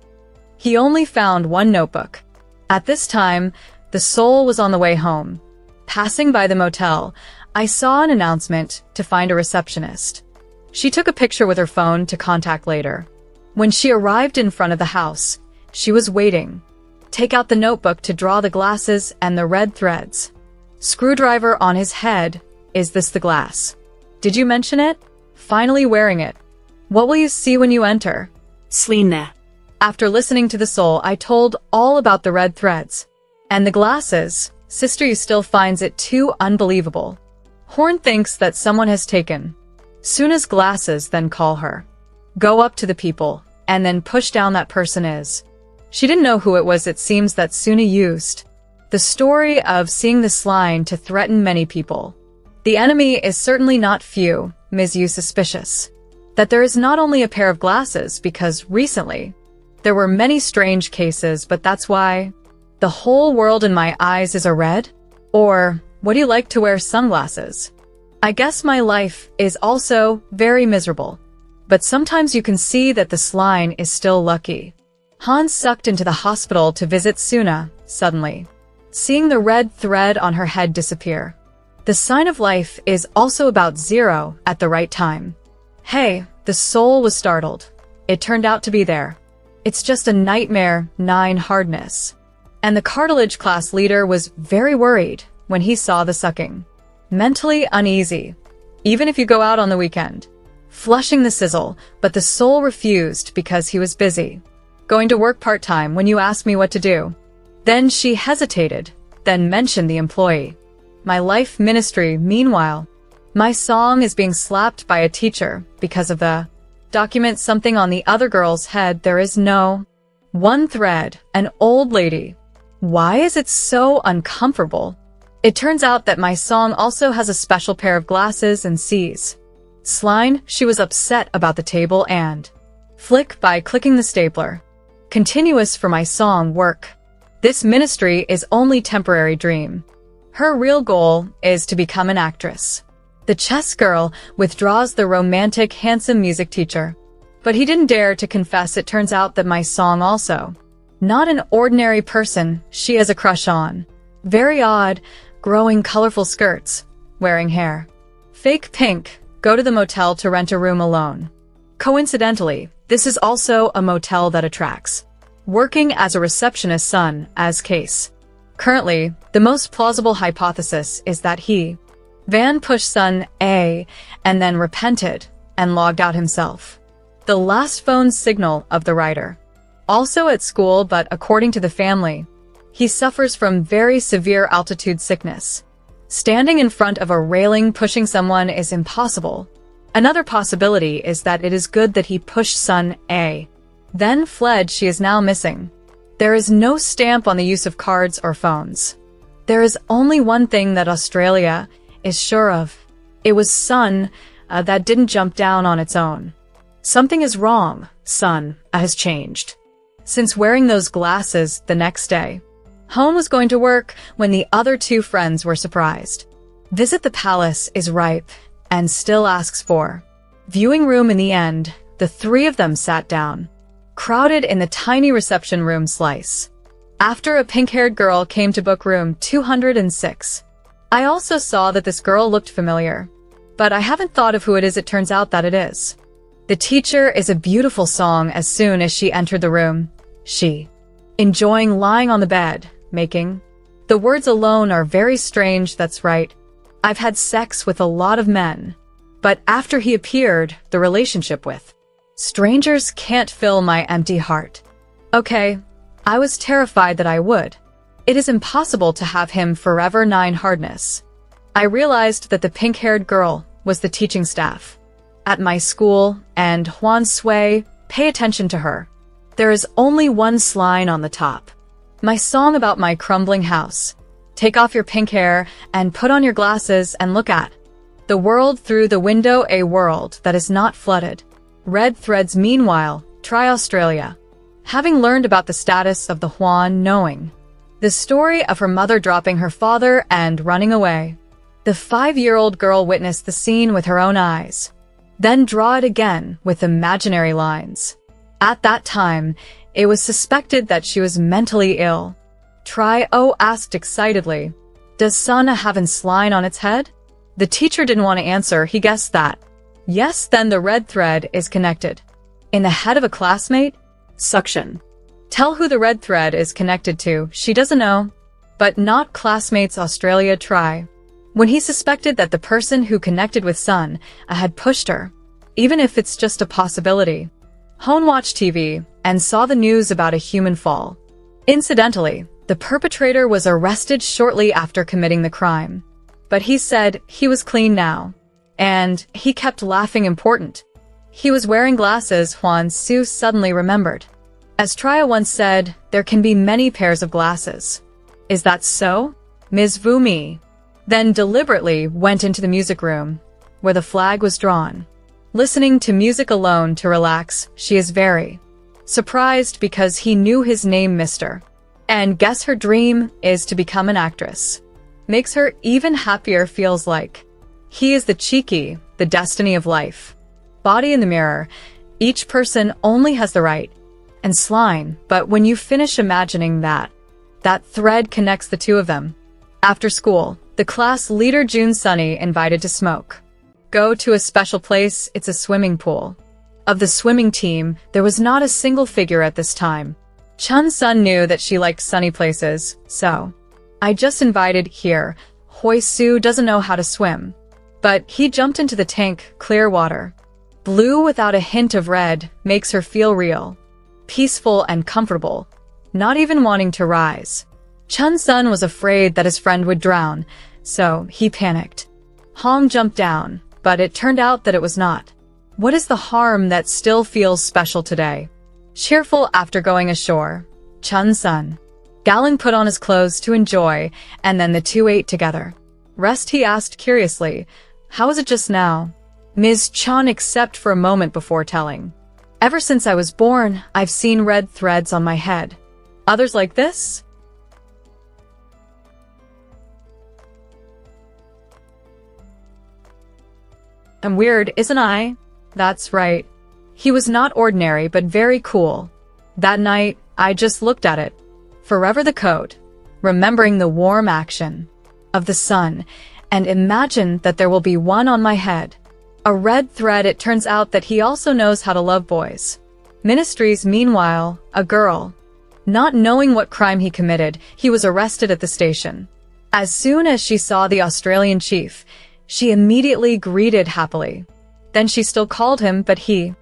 He only found one notebook. At this time, the soul was on the way home. Passing by the motel, I saw an announcement to find a receptionist. She took a picture with her phone to contact later. When she arrived in front of the house, she was waiting. Take out the notebook to draw the glasses and the red threads. Screwdriver on his head. Is this the glass? Did you mention it? Finally wearing it. What will you see when you enter? Slina. After listening to the soul, I told all about the red threads. And the glasses. Sister you still finds it too unbelievable. Horn thinks that someone has taken Suna's glasses, then call her. Go up to the people, and then push down that person is. She didn't know who it was. It seems that Suna used the story of seeing the Slyne to threaten many people. The enemy is certainly not few. Ms. You suspicious that there is not only a pair of glasses, because recently there were many strange cases, but that's why the whole world in my eyes is a red? Or, would you like to wear sunglasses? I guess my life is also very miserable. But sometimes you can see that the Slyne is still lucky. Hans sucked into the hospital to visit Suna, suddenly, seeing the red thread on her head disappear. The sign of life is also about 0 at the right time. Hey, the soul was startled. It turned out to be there. It's just a nightmare, 9 hardness. And the cartilage class leader was very worried when he saw the sucking. Mentally uneasy, even if you go out on the weekend. Flushing the sizzle, but the soul refused because he was busy. Going to work part-time when you asked me what to do. Then she hesitated, then mentioned the employee. My life ministry, meanwhile. My song is being slapped by a teacher because of the document something on the other girl's head. There is no one thread, an old lady. Why is it so uncomfortable? It turns out that my song also has a special pair of glasses and sees Slyne. She was upset about the table and flick by clicking the stapler. Continuous for my song work. This ministry is only temporary dream. Her real goal is to become an actress. The chess girl withdraws the romantic, handsome music teacher. But he didn't dare to confess. It turns out that my song also not an ordinary person she has a crush on. Very odd, growing colorful skirts, wearing hair. Fake pink, go to the motel to rent a room alone. Coincidentally, this is also a motel that attracts working as a receptionist son as case. Currently, the most plausible hypothesis is that he Van pushed son A and then repented and logged out himself. The last phone signal of the writer. Also at school, but according to the family, he suffers from very severe altitude sickness. Standing in front of a railing pushing someone is impossible. Another possibility is that it is good that he pushed Sun A, then fled. She is now missing. There is no stamp on the use of cards or phones. There is only one thing that Australia is sure of. It was Sun that didn't jump down on its own. Something is wrong. Sun has changed. Since wearing those glasses the next day, Hone was going to work when the other two friends were surprised. Visit the palace is ripe and still asks for viewing room. In the end, the three of them sat down, crowded in the tiny reception room slice. After a pink-haired girl came to book room 206. I also saw that this girl looked familiar, but I haven't thought of who it is. It turns out that it is the teacher. Is a beautiful song. As soon as she entered the room, she enjoying lying on the bed, making the words alone are very strange. That's right. I've had sex with a lot of men, but after he appeared, the relationship with strangers can't fill my empty heart. Okay, I was terrified that I would. It is impossible to have him forever. 9 hardness. I realized that the pink-haired girl was the teaching staff at my school, and Huan Sui, pay attention to her. There is only one line on the top. My song about my crumbling house. Take off your pink hair and put on your glasses and look at the world through the window, a world that is not flooded. Red threads. Meanwhile, try Australia. Having learned about the status of the Huan, knowing the story of her mother dropping her father and running away, the 5-year-old girl witnessed the scene with her own eyes, then draw it again with imaginary lines. At that time, it was suspected that she was mentally ill. Try O asked excitedly, does Sun have a line on its head? The teacher didn't want to answer. He guessed that. Yes, then the red thread is connected in the head of a classmate. Suction. Tell who the red thread is connected to. She doesn't know, but not classmates. Australia. Try. When he suspected that the person who connected with Sun had pushed her, even if it's just a possibility. Hone watched TV and saw the news about a human fall. Incidentally, the perpetrator was arrested shortly after committing the crime, but he said he was clean now, and he kept laughing. Important. He was wearing glasses. Huan Su suddenly remembered. As Tria once said, there can be many pairs of glasses. Is that so? Ms. Vu Mi then deliberately went into the music room, where the flag was drawn. Listening to music alone to relax, she is very surprised because he knew his name, Mr. And guess her dream is to become an actress. Makes her even happier. Feels like he is the cheeky, the destiny of life. Body in the mirror. Each person only has the right and slime, but when you finish imagining that thread connects the two of them. After school, the class leader June Sunny invited to smoke. Go to a special place. It's a swimming pool. Of the swimming team, there was not a single figure at this time. Chun Sun knew that she liked sunny places, so I just invited here. Hoi Su doesn't know how to swim, but he jumped into the tank. Clear water. Blue without a hint of red makes her feel real, peaceful and comfortable, not even wanting to rise. Chun Sun was afraid that his friend would drown, so he panicked. Hong jumped down, but it turned out that it was not. What is the harm that still feels special today? Cheerful after going ashore. Chun Sun. Galen put on his clothes to enjoy, and then the two ate together. Rest? He asked curiously. How is it just now? Ms. Chun except for a moment before telling. Ever since I was born, I've seen red threads on my head. Others like this? I'm weird, isn't I? That's right. He was not ordinary but very cool. That night, I just looked at it. Forever the coat, remembering the warm action of the sun, and imagine that there will be one on my head. A red thread. It turns out that he also knows how to love boys. Ministries. Meanwhile, a girl. Not knowing what crime he committed, he was arrested at the station. As soon as she saw the Australian chief, she immediately greeted happily. Then she still called him, but he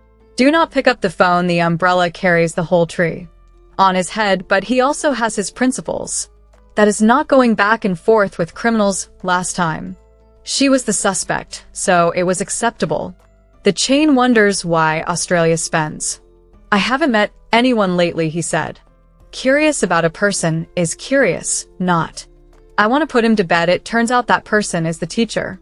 Do not pick up the phone. The umbrella carries the whole tree on his head, but he also has his principles. That is not going back and forth with criminals last time. She was the suspect, so it was acceptable. The chain wonders why Australia spends. I haven't met anyone lately, he said. Curious about a person is curious, not. I want to put him to bed. It turns out that person is the teacher.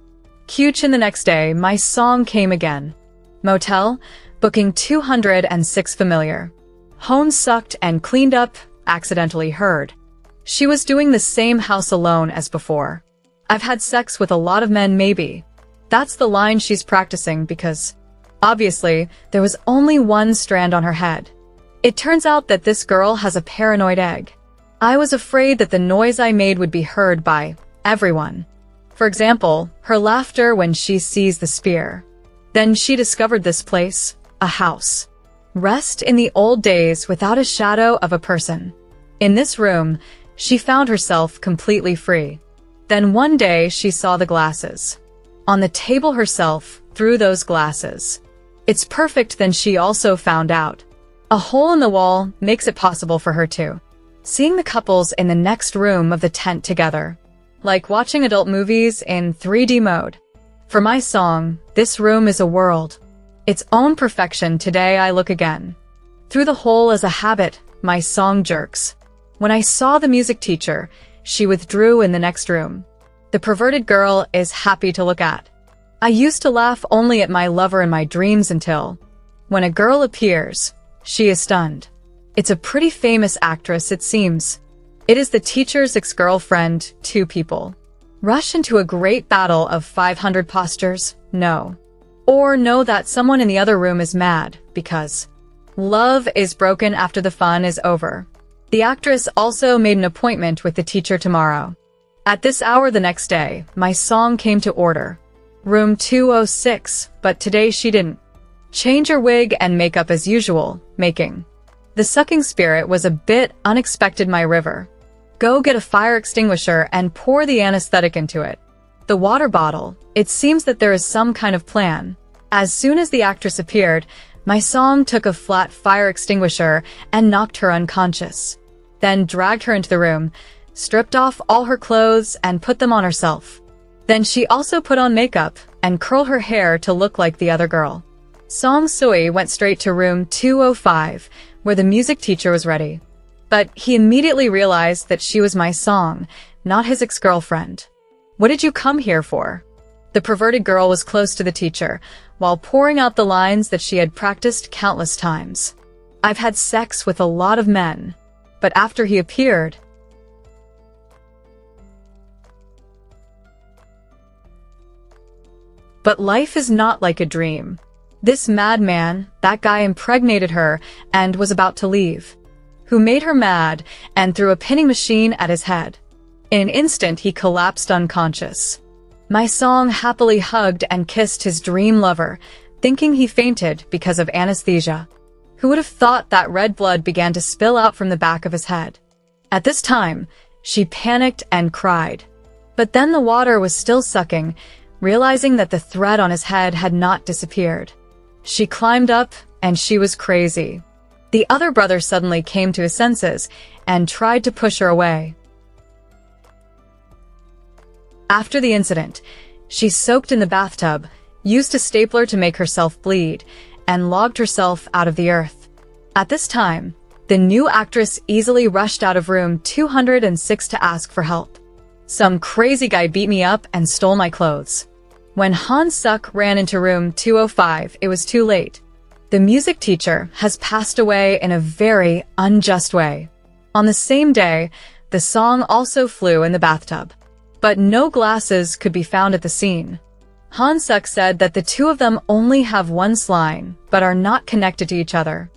Chin the next day, my song came again. Motel, booking 206 familiar. Hone sucked and cleaned up, accidentally heard. She was doing the same house alone as before. I've had sex with a lot of men, maybe. That's the line she's practicing because, obviously, there was only one strand on her head. It turns out that this girl has a paranoid egg. I was afraid that the noise I made would be heard by everyone. For example, her laughter when she sees the spear. Then she discovered this place, a house. Rest in the old days without a shadow of a person. In this room, she found herself completely free. Then one day she saw the glasses. On the table herself, through those glasses. It's perfect. Then she also found out. A hole in the wall makes it possible for her to seeing the couples in the next room of the tent together. Like watching adult movies in 3D mode. For my song, this room is a world. Its own perfection. Today I look again. Through the hole as a habit, my song jerks. When I saw the music teacher, she withdrew in the next room. The perverted girl is happy to look at. I used to laugh only at my lover in my dreams until, when a girl appears, she is stunned. It's a pretty famous actress, it seems. It is the teacher's ex-girlfriend. Two people rush into a great battle of 500 postures. No. Or know that someone in the other room is mad because love is broken after the fun is over. The actress also made an appointment with the teacher tomorrow. At this hour the next day, my song came to order. Room 206, but today she didn't change her wig and makeup as usual, making the sucking spirit was a bit unexpected. My river. Go get a fire extinguisher and pour the anesthetic into it. The water bottle. It seems that there is some kind of plan. As soon as the actress appeared, my song took a flat fire extinguisher and knocked her unconscious. Then dragged her into the room, stripped off all her clothes and put them on herself. Then she also put on makeup and curled her hair to look like the other girl. Song Sui went straight to room 205, where the music teacher was ready. But he immediately realized that she was my song, not his ex-girlfriend. What did you come here for? The perverted girl was close to the teacher, while pouring out the lines that she had practiced countless times. I've had sex with a lot of men. But after he appeared, but life is not like a dream. This madman, that guy impregnated her and was about to leave, who made her mad and threw a pinning machine at his head. In an instant he collapsed unconscious. My song happily hugged and kissed his dream lover, thinking he fainted because of anesthesia. Who would have thought that red blood began to spill out from the back of his head? At this time, she panicked and cried. But then the water was still sucking, realizing that the thread on his head had not disappeared. She climbed up, and she was crazy. The other brother suddenly came to his senses and tried to push her away. After the incident, she soaked in the bathtub, used a stapler to make herself bleed, and logged herself out of the earth. At this time, the new actress easily rushed out of room 206 to ask for help. Some crazy guy beat me up and stole my clothes. When Han Suk ran into room 205, it was too late. The music teacher has passed away in a very unjust way. On the same day, the song also flew in the bathtub. But no glasses could be found at the scene. Han Suk said that the two of them only have one spine, but are not connected to each other.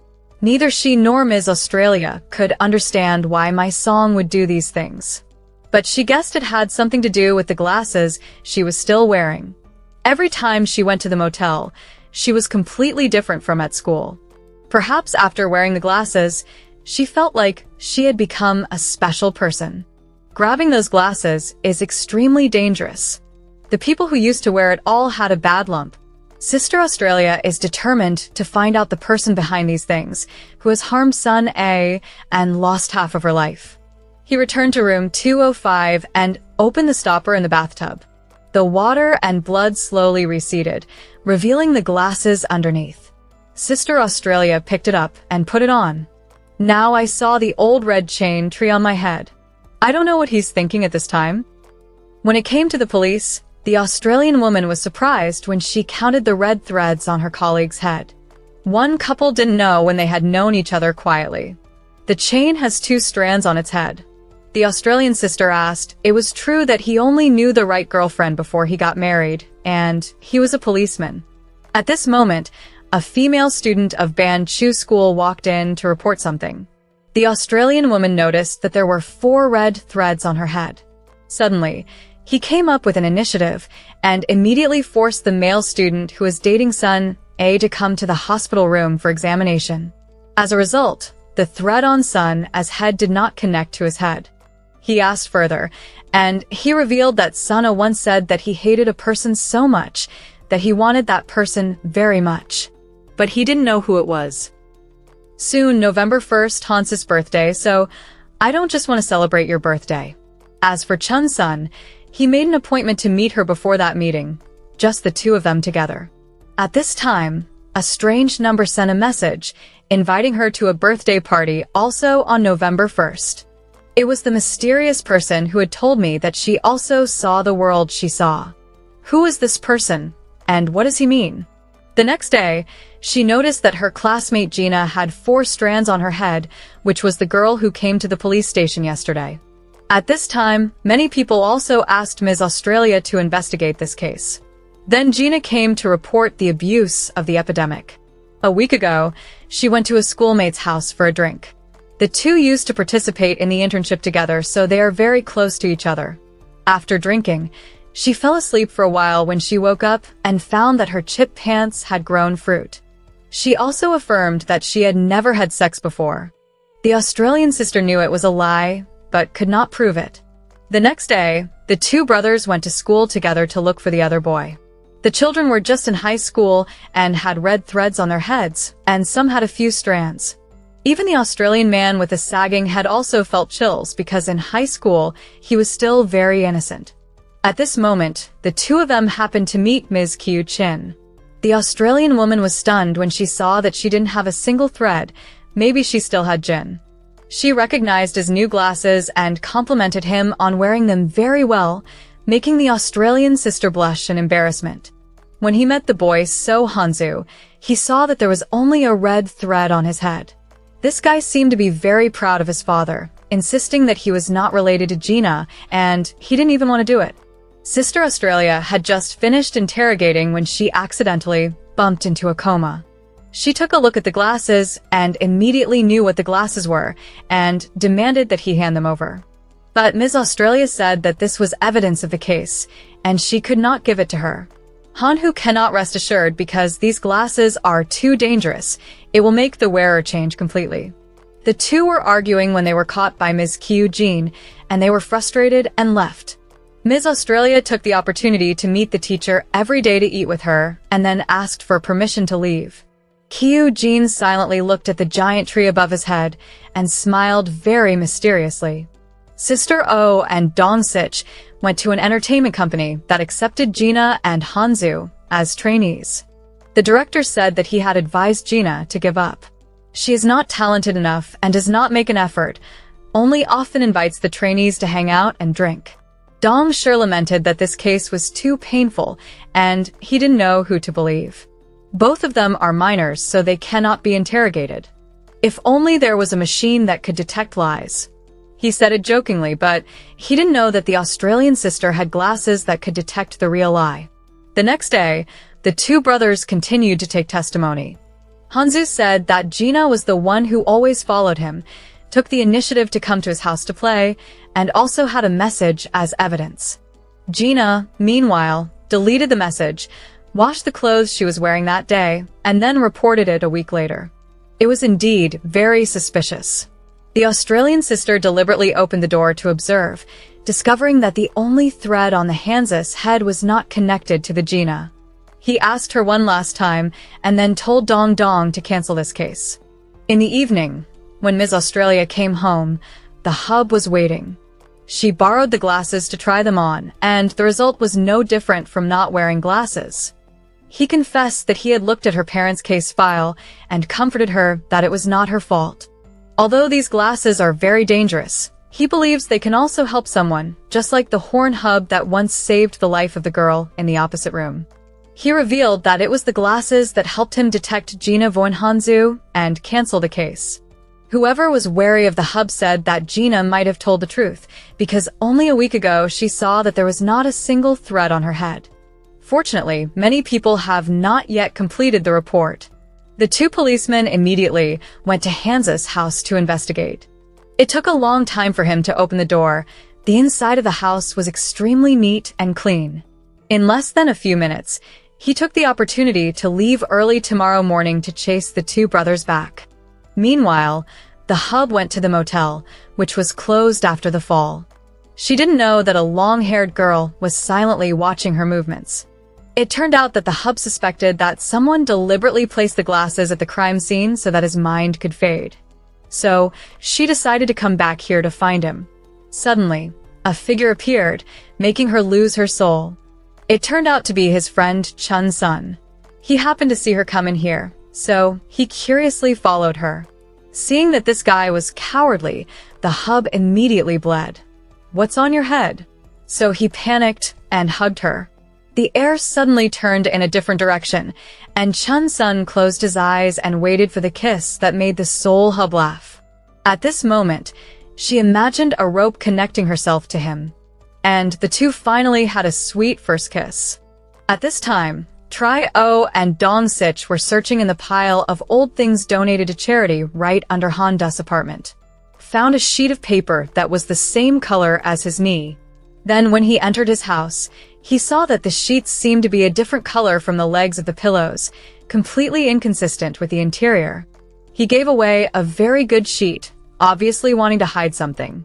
Neither she nor Ms. Australia could understand why my song would do these things. But she guessed it had something to do with the glasses she was still wearing. Every time she went to the motel, she was completely different from at school. Perhaps after wearing the glasses, she felt like she had become a special person. Grabbing those glasses is extremely dangerous. The people who used to wear it all had a bad lump. Sister Australia is determined to find out the person behind these things, who has harmed son A and lost half of her life. He returned to room 205 and opened the stopper in the bathtub. The water and blood slowly receded, revealing the glasses underneath. Sister Australia picked it up and put it on. Now I saw the old red chain tree on my head. I don't know what he's thinking at this time. When it came to the police, the Australian woman was surprised when she counted the red threads on her colleague's head. One couple didn't know when they had known each other quietly. The chain has 2 strands on its head. The Australian sister asked, it was true that he only knew the right girlfriend before he got married, and he was a policeman. At this moment, a female student of Ban Chu School walked in to report something. The Australian woman noticed that there were 4 red threads on her head. Suddenly, he came up with an initiative and immediately forced the male student who was dating son A to come to the hospital room for examination. As a result, the thread on son A's head did not connect to his head. He asked further, and he revealed that son A once said that he hated a person so much that he wanted that person very much. But he didn't know who it was. Soon, November 1st, Hans's birthday, so I don't just want to celebrate your birthday. As for Chun's son, he made an appointment to meet her before that meeting, just the 2 of them together. At this time, a strange number sent a message, inviting her to a birthday party also on November 1st. It was the mysterious person who had told me that she also saw the world she saw. Who is this person, and what does he mean? The next day, she noticed that her classmate Gina had 4 strands on her head, which was the girl who came to the police station yesterday. At this time, many people also asked Ms. Australia to investigate this case. Then Gina came to report the abuse of the epidemic. A week ago, she went to a schoolmate's house for a drink. The 2 used to participate in the internship together, so they are very close to each other. After drinking, she fell asleep for a while when she woke up and found that her chip pants had grown fruit. She also affirmed that she had never had sex before. The Australian sister knew it was a lie, but could not prove it. The next day, the 2 brothers went to school together to look for the other boy. The children were just in high school and had red threads on their heads, and some had a few strands. Even the Australian man with the sagging head also felt chills because in high school, he was still very innocent. At this moment, the 2 of them happened to meet Ms. Kiu Chin. The Australian woman was stunned when she saw that she didn't have a single thread. Maybe she still had Jin. She recognized his new glasses and complimented him on wearing them very well, making the Australian sister blush in embarrassment. When he met the boy So Hanzu, he saw that there was only a red thread on his head. This guy seemed to be very proud of his father, insisting that he was not related to Gina, and he didn't even want to do it. Sister Australia had just finished interrogating when she accidentally bumped into a coma. She took a look at the glasses and immediately knew what the glasses were and demanded that he hand them over. But Ms. Australia said that this was evidence of the case, and she could not give it to her. Hanhu cannot rest assured because these glasses are too dangerous. It will make the wearer change completely. The 2 were arguing when they were caught by Ms. Kiu Jean, and they were frustrated and left. Ms. Australia took the opportunity to meet the teacher every day to eat with her, and then asked for permission to leave. Kiu Jean silently looked at the giant tree above his head and smiled very mysteriously. Sister Oh and Dong Sich went to an entertainment company that accepted Gina and Hanzu as trainees. The director said that he had advised Gina to give up. She is not talented enough and does not make an effort, only often invites the trainees to hang out and drink. Dong sure lamented that this case was too painful and he didn't know who to believe. Both of them are minors, so they cannot be interrogated. If only there was a machine that could detect lies. He said it jokingly, but he didn't know that the Australian sister had glasses that could detect the real lie. The next day, the 2 brothers continued to take testimony. Hanzu said that Gina was the one who always followed him, took the initiative to come to his house to play, and also had a message as evidence. Gina, meanwhile, deleted the message, washed the clothes she was wearing that day, and then reported it a week later. It was indeed very suspicious. The Australian sister deliberately opened the door to observe, discovering that the only thread on the Hanzus head was not connected to the Gina. He asked her one last time and then told Dong Dong to cancel this case. In the evening, when Ms. Australia came home, the hub was waiting. She borrowed the glasses to try them on, and the result was no different from not wearing glasses. He confessed that he had looked at her parents' case file and comforted her that it was not her fault. Although these glasses are very dangerous, he believes they can also help someone, just like the horn hub that once saved the life of the girl in the opposite room. He revealed that it was the glasses that helped him detect Gina von Hanzu and cancel the case. Whoever was wary of the hub said that Gina might have told the truth, because only a week ago she saw that there was not a single thread on her head. Fortunately, many people have not yet completed the report. The two policemen immediately went to Hansa's house to investigate. It took a long time for him to open the door. The inside of the house was extremely neat and clean. In less than a few minutes, he took the opportunity to leave early tomorrow morning to chase the two brothers back. Meanwhile, the hub went to the motel, which was closed after the fall. She didn't know that a long-haired girl was silently watching her movements. It turned out that the hub suspected that someone deliberately placed the glasses at the crime scene so that his mind could fade. So, she decided to come back here to find him. Suddenly, a figure appeared, making her lose her soul. It turned out to be his friend Chun Sun. He happened to see her come in here, so he curiously followed her. Seeing that this guy was cowardly, the hub immediately bled. "What's on your head?" So he panicked and hugged her. The air suddenly turned in a different direction, and Chun Sun closed his eyes and waited for the kiss that made the soul hub laugh. At this moment, she imagined a rope connecting herself to him, and the two finally had a sweet first kiss. At this time, Tri O and Dong Sich were searching in the pile of old things donated to charity right under Han Du's apartment. Found a sheet of paper that was the same color as his knee. Then when he entered his house, he saw that the sheets seemed to be a different color from the legs of the pillows, completely inconsistent with the interior. He gave away a very good sheet, obviously wanting to hide something.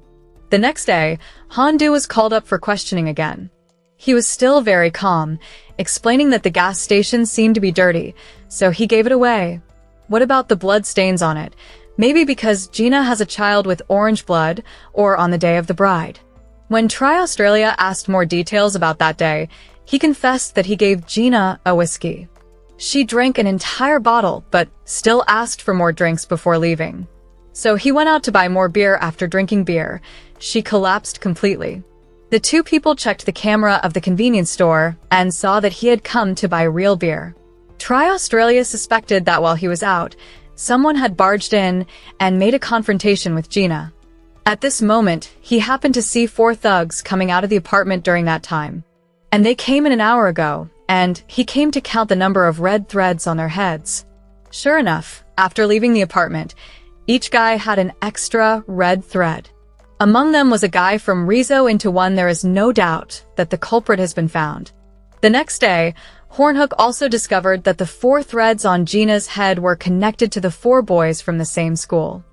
The next day, Han Du was called up for questioning again. He was still very calm, explaining that the gas station seemed to be dirty, so he gave it away. What about the blood stains on it? Maybe because Gina has a child with orange blood, or on the day of the bride. When Tri Australia asked more details about that day, he confessed that he gave Gina a whiskey. She drank an entire bottle, but still asked for more drinks before leaving. So he went out to buy more beer after drinking beer. She collapsed completely. The two people checked the camera of the convenience store and saw that he had come to buy real beer. Tri Australia suspected that while he was out, someone had barged in and made a confrontation with Gina. At this moment, he happened to see 4 thugs coming out of the apartment during that time. And they came in an hour ago, and he came to count the number of red threads on their heads. Sure enough, after leaving the apartment, each guy had an extra red thread. Among them was a guy from Rizzo into one. There is no doubt that the culprit has been found. The next day, Hornhook also discovered that the 4 threads on Gina's head were connected to the 4 boys from the same school.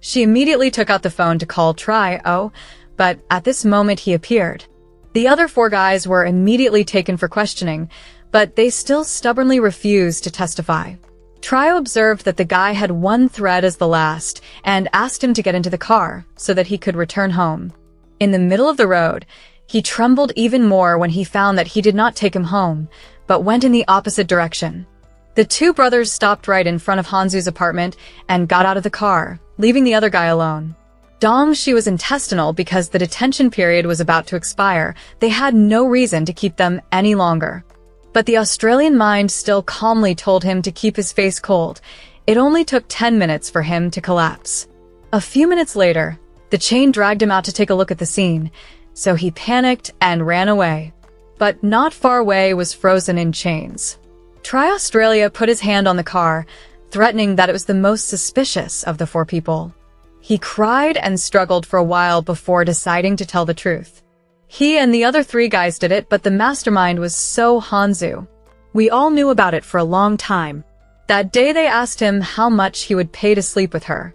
She immediately took out the phone to call Tri-O, but at this moment he appeared. The other 4 guys were immediately taken for questioning, but they still stubbornly refused to testify. Tri-O observed that the guy had 1 thread as the last and asked him to get into the car so that he could return home. In the middle of the road, he trembled even more when he found that he did not take him home, but went in the opposite direction. The 2 brothers stopped right in front of Hanzu's apartment and got out of the car, leaving the other guy alone. Dong, she was intestinal because the detention period was about to expire. They had no reason to keep them any longer. But the Australian mind still calmly told him to keep his face cold. It only took 10 minutes for him to collapse. A few minutes later, the chain dragged him out to take a look at the scene, so he panicked and ran away. But not far away was frozen in chains. Tri Australia put his hand on the car, threatening that it was the most suspicious of the 4 people. He cried and struggled for a while before deciding to tell the truth. He and the other 3 guys did it, but the mastermind was so Hanzu. We all knew about it for a long time. That day they asked him how much he would pay to sleep with her.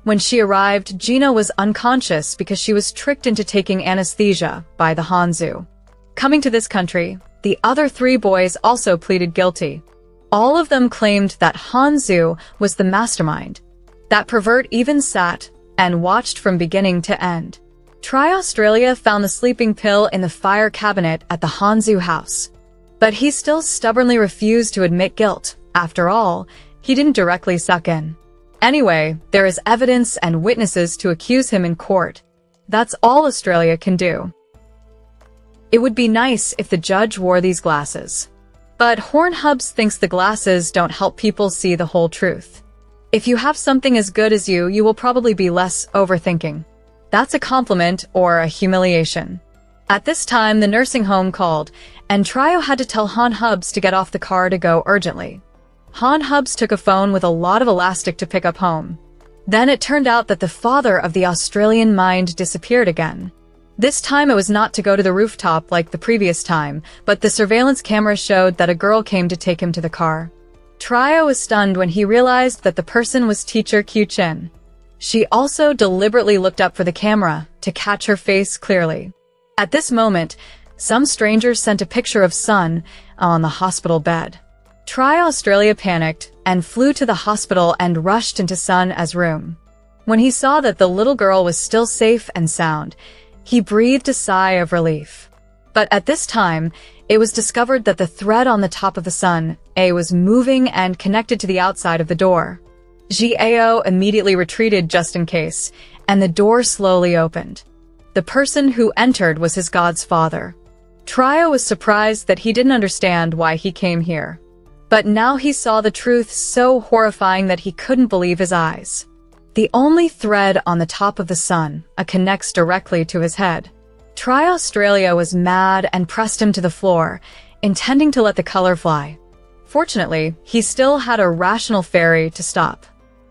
When she arrived, Gina was unconscious because she was tricked into taking anesthesia by the Hanzu. Coming to this country, The other 3 boys also pleaded guilty. All of them claimed that Hanzu was the mastermind. That pervert even sat and watched from beginning to end. Try Australia found the sleeping pill in the fire cabinet at the Hanzu house. But he still stubbornly refused to admit guilt. After all, he didn't directly suck in. Anyway, there is evidence and witnesses to accuse him in court. That's all Australia can do. It would be nice if the judge wore these glasses. But Hornhubs thinks the glasses don't help people see the whole truth. If you have something as good as you will probably be less overthinking. That's a compliment or a humiliation. At this time, the nursing home called, and Trio had to tell Hornhubs to get off the car to go urgently. Hornhubs took a phone with a lot of elastic to pick up home. Then it turned out that the father of the Australian mind disappeared again. This time it was not to go to the rooftop like the previous time, but the surveillance camera showed that a girl came to take him to the car. Trio was stunned when he realized that the person was teacher Q-Chin. She also deliberately looked up for the camera to catch her face clearly. At this moment, some strangers sent a picture of Sun on the hospital bed. Trio Australia panicked and flew to the hospital and rushed into Sun's room. When he saw that the little girl was still safe and sound, he breathed a sigh of relief. But at this time, it was discovered that the thread on the top of the Sun was moving and connected to the outside of the door. Gao immediately retreated just in case, and the door slowly opened. The person who entered was his god's father. Trio was surprised that he didn't understand why he came here. But now he saw the truth so horrifying that he couldn't believe his eyes. The only thread on the top of the Sun connects directly to his head. Trio Australia was mad and pressed him to the floor, intending to let the color fly. Fortunately, he still had a rational fairy to stop.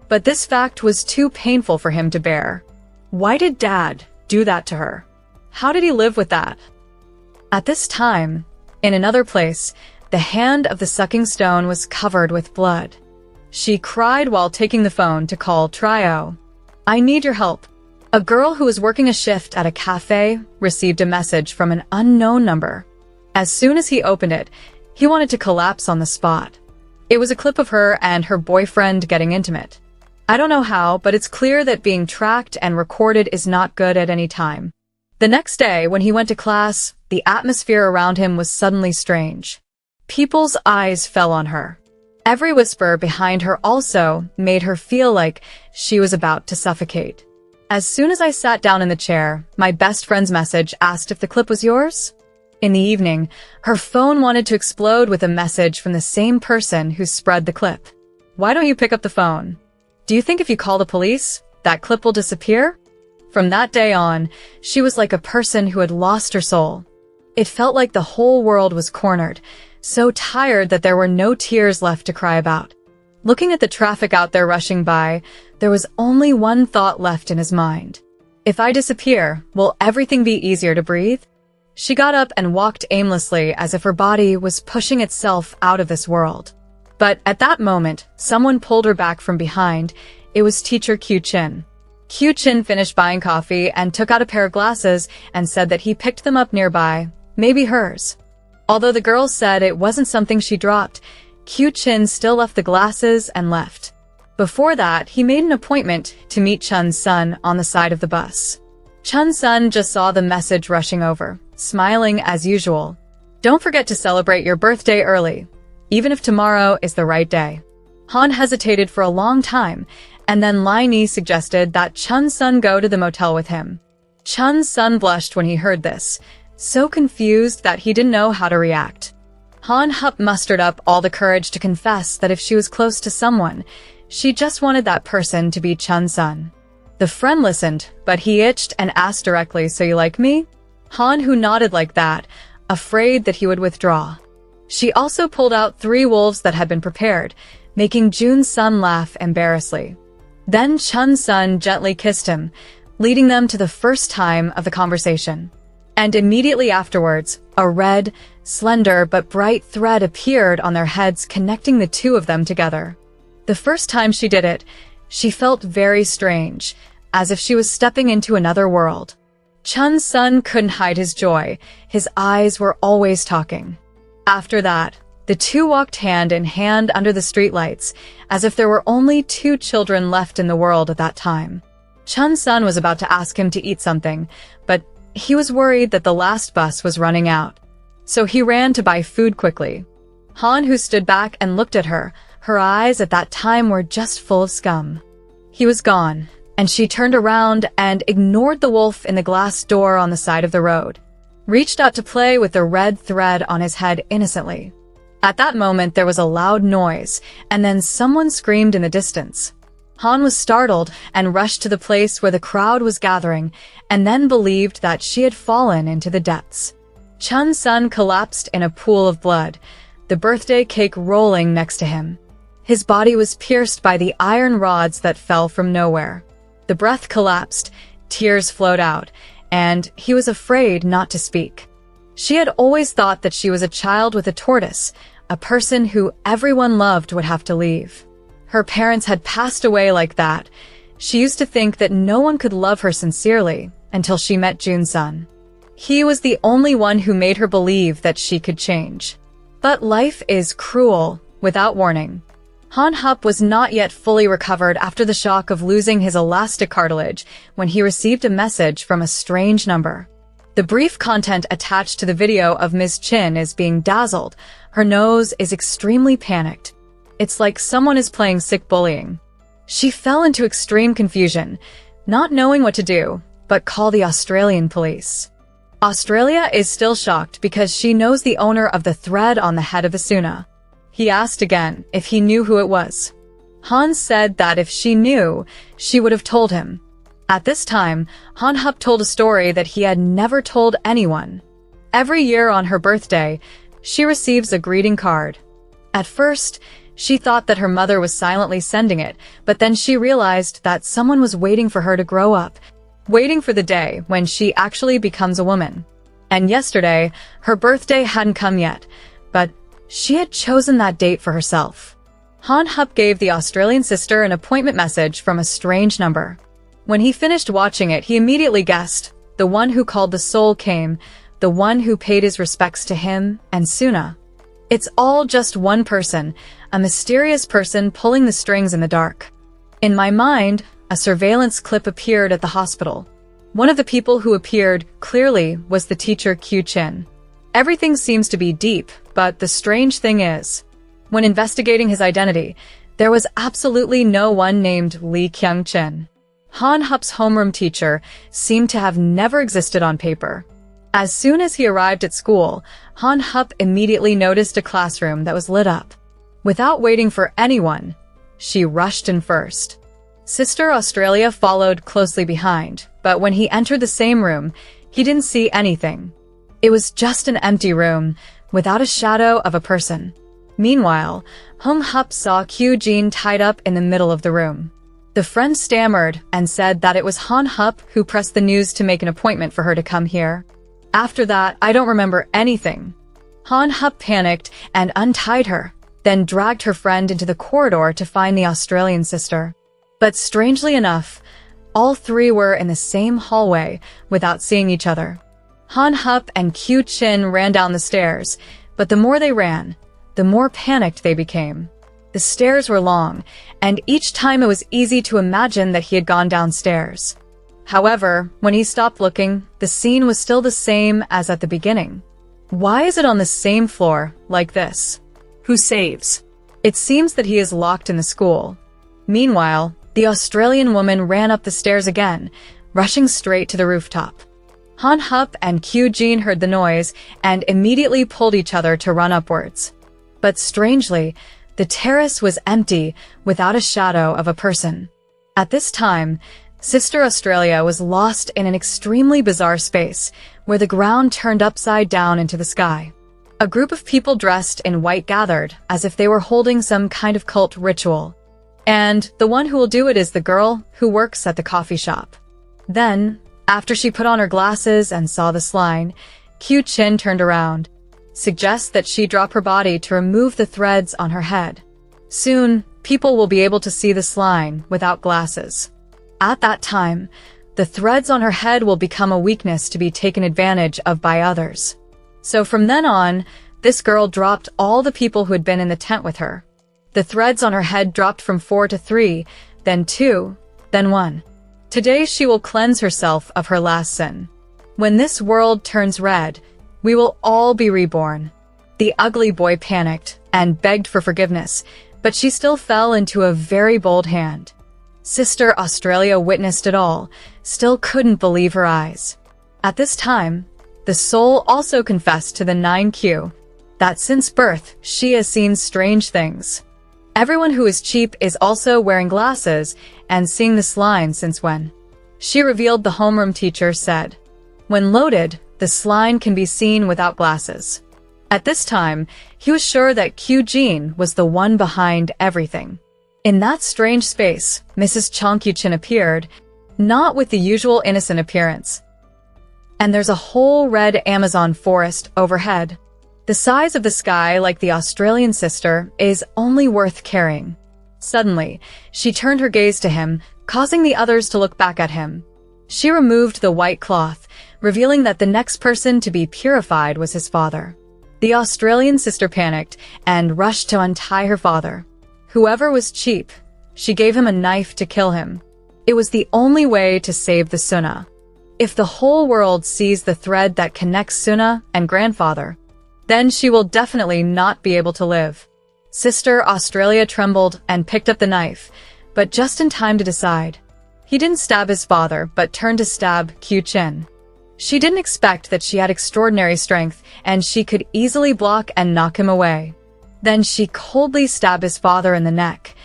But this fact was too painful for him to bear. Why did Dad do that to her? How did he live with that? At this time, in another place, the hand of the sucking stone was covered with blood. She cried while taking the phone to call Trio. "I need your help." A girl who was working a shift at a cafe received a message from an unknown number. As soon as he opened it, he wanted to collapse on the spot. It was a clip of her and her boyfriend getting intimate. I don't know how, but it's clear that being tracked and recorded is not good at any time. The next day, when he went to class, the atmosphere around him was suddenly strange. People's eyes fell on her. Every whisper behind her also made her feel like she was about to suffocate. As soon as I sat down in the chair, my best friend's message asked if the clip was yours. In the evening, her phone wanted to explode with a message from the same person who spread the clip. Why don't you pick up the phone? Do you think if you call the police, that clip will disappear? From that day on, she was like a person who had lost her soul. It felt like the whole world was cornered, so tired that there were no tears left to cry about. Looking at the traffic out there rushing by, there was only one thought left in his mind. If I disappear, will everything be easier to breathe? She got up and walked aimlessly as if her body was pushing itself out of this world. But at that moment, someone pulled her back from behind. It was teacher Q-Chin. Q-Chin finished buying coffee and took out a pair of glasses and said that he picked them up nearby, maybe hers. Although the girl said it wasn't something she dropped, Q-Chin still left the glasses and left. Before that, he made an appointment to meet Chun's son on the side of the bus. Chun's son just saw the message rushing over, smiling as usual. "Don't forget to celebrate your birthday early, even if tomorrow is the right day." Han hesitated for a long time, and then Lai Ni suggested that Chun's son go to the motel with him. Chun's son blushed when he heard this, so confused that he didn't know how to react. Han Hup mustered up all the courage to confess that if she was close to someone, she just wanted that person to be Chun's son. The friend listened, but he itched and asked directly, "So you like me?" Han, who nodded like that, afraid that he would withdraw. She also pulled out 3 wolves that had been prepared, making Jun's son laugh embarrassedly. Then Chun's son gently kissed him, leading them to the first time of the conversation. And immediately afterwards, a red, slender but bright thread appeared on their heads, connecting the 2 of them together. The first time she did it, she felt very strange, as if she was stepping into another world. Chun's son couldn't hide his joy. His eyes were always talking. After that, the two walked hand in hand under the streetlights, as if there were only two children left in the world at that time. Chun's son was about to ask him to eat something, but he was worried that the last bus was running out. So he ran to buy food quickly. Han, who stood back and looked at her, her eyes at that time were just full of scum. He was gone, and she turned around and ignored the wolf in the glass door on the side of the road, reached out to play with the red thread on his head innocently. At that moment, there was a loud noise, and then someone screamed in the distance. Han was startled and rushed to the place where the crowd was gathering, and then believed that she had fallen into the depths. Chun's son collapsed in a pool of blood, the birthday cake rolling next to him. His body was pierced by the iron rods that fell from nowhere. The breath collapsed, tears flowed out, and he was afraid not to speak. She had always thought that she was a child with a tortoise, a person who everyone loved would have to leave. Her parents had passed away like that. She used to think that no one could love her sincerely until she met Jun's son. He was the only one who made her believe that she could change. But life is cruel, without warning. Han Hup was not yet fully recovered after the shock of losing his elastic cartilage when he received a message from a strange number. The brief content attached to the video of Ms. Chin is being dazzled. Her nose is extremely panicked. It's like someone is playing sick bullying. She fell into extreme confusion, not knowing what to do, but call the Australian police. Australia is still shocked because she knows the owner of the thread on the head of Asuna. He asked again if he knew who it was. Han said that if she knew, she would have told him. At this time, Han Hup told a story that he had never told anyone. Every year on her birthday, she receives a greeting card. At first, she thought that her mother was silently sending it, but then she realized that someone was waiting for her to grow up, waiting for the day when she actually becomes a woman. And yesterday, her birthday hadn't come yet, but she had chosen that date for herself. Han Hup gave the Australian sister an appointment message from a strange number. When he finished watching it, he immediately guessed. The one who called the soul came, the one who paid his respects to him and Suna. It's all just one person, a mysterious person pulling the strings in the dark. In my mind, a surveillance clip appeared at the hospital. One of the people who appeared clearly was the teacher Q Chin. Everything seems to be deep, but the strange thing is, when investigating his identity, there was absolutely no one named Lee Kyung Chin. Han Hup's homeroom teacher seemed to have never existed on paper. As soon as he arrived at school, Han Hup immediately noticed a classroom that was lit up. Without waiting for anyone, she rushed in first. Sister Australia followed closely behind, but when he entered the same room, he didn't see anything. It was just an empty room, without a shadow of a person. Meanwhile, Han Hup saw Q Jin tied up in the middle of the room. The friend stammered and said that it was Han Hup who pressed the news to make an appointment for her to come here. After that, I don't remember anything. Han Hup panicked and untied her, then dragged her friend into the corridor to find the Australian sister. But strangely enough, all three were in the same hallway without seeing each other. Han Hup and Q Chin ran down the stairs, but the more they ran, the more panicked they became. The stairs were long, and each time it was easy to imagine that he had gone downstairs. However, when he stopped looking, the scene was still the same as at the beginning. Why is it on the same floor, like this? Who saves? It seems that he is locked in the school. Meanwhile, the Australian woman ran up the stairs again, rushing straight to the rooftop. Han Hup and Q Jin heard the noise and immediately pulled each other to run upwards. But strangely, the terrace was empty, without a shadow of a person. At this time, Sister Australia was lost in an extremely bizarre space, where the ground turned upside down into the sky. A group of people dressed in white gathered, as if they were holding some kind of cult ritual. And the one who will do it is the girl who works at the coffee shop. Then, after she put on her glasses and saw the slime, Q Chin turned around, suggests that she drop her body to remove the threads on her head. Soon, people will be able to see the slime without glasses. At that time, the threads on her head will become a weakness to be taken advantage of by others. So from then on, This girl dropped all the people who had been in the tent with her. The threads on her head dropped from 4 to 3, then 2, then 1. Today she will cleanse herself of her last sin. When this world turns red, we will all be reborn. The ugly boy panicked and begged for forgiveness, but she still fell into a very bold hand. Sister Australia witnessed it all, still couldn't believe her eyes. At this time, the soul also confessed to the 9Q that since birth she has seen strange things. Everyone who is cheap is also wearing glasses and seeing this line since when. She revealed the homeroom teacher said, "When loaded, the slime can be seen without glasses." At this time, he was sure that Q Jean was the one behind everything. In that strange space, Mrs. Chong Kyu-chin appeared, not with the usual innocent appearance. And there's a whole red Amazon forest overhead. The size of the sky, like the Australian sister, is only worth carrying. Suddenly, she turned her gaze to him, causing the others to look back at him. She removed the white cloth, revealing that the next person to be purified was his father. The Australian sister panicked and rushed to untie her father. Whoever was cheap, she gave him a knife to kill him. It was the only way to save the Suna. If the whole world sees the thread that connects Suna and grandfather, then she will definitely not be able to live. Sister Australia trembled and picked up the knife, but just in time to decide. He didn't stab his father, but turned to stab Q-chin. She didn't expect that she had extraordinary strength, and she could easily block and knock him away. Then she coldly stabbed his father in the neck,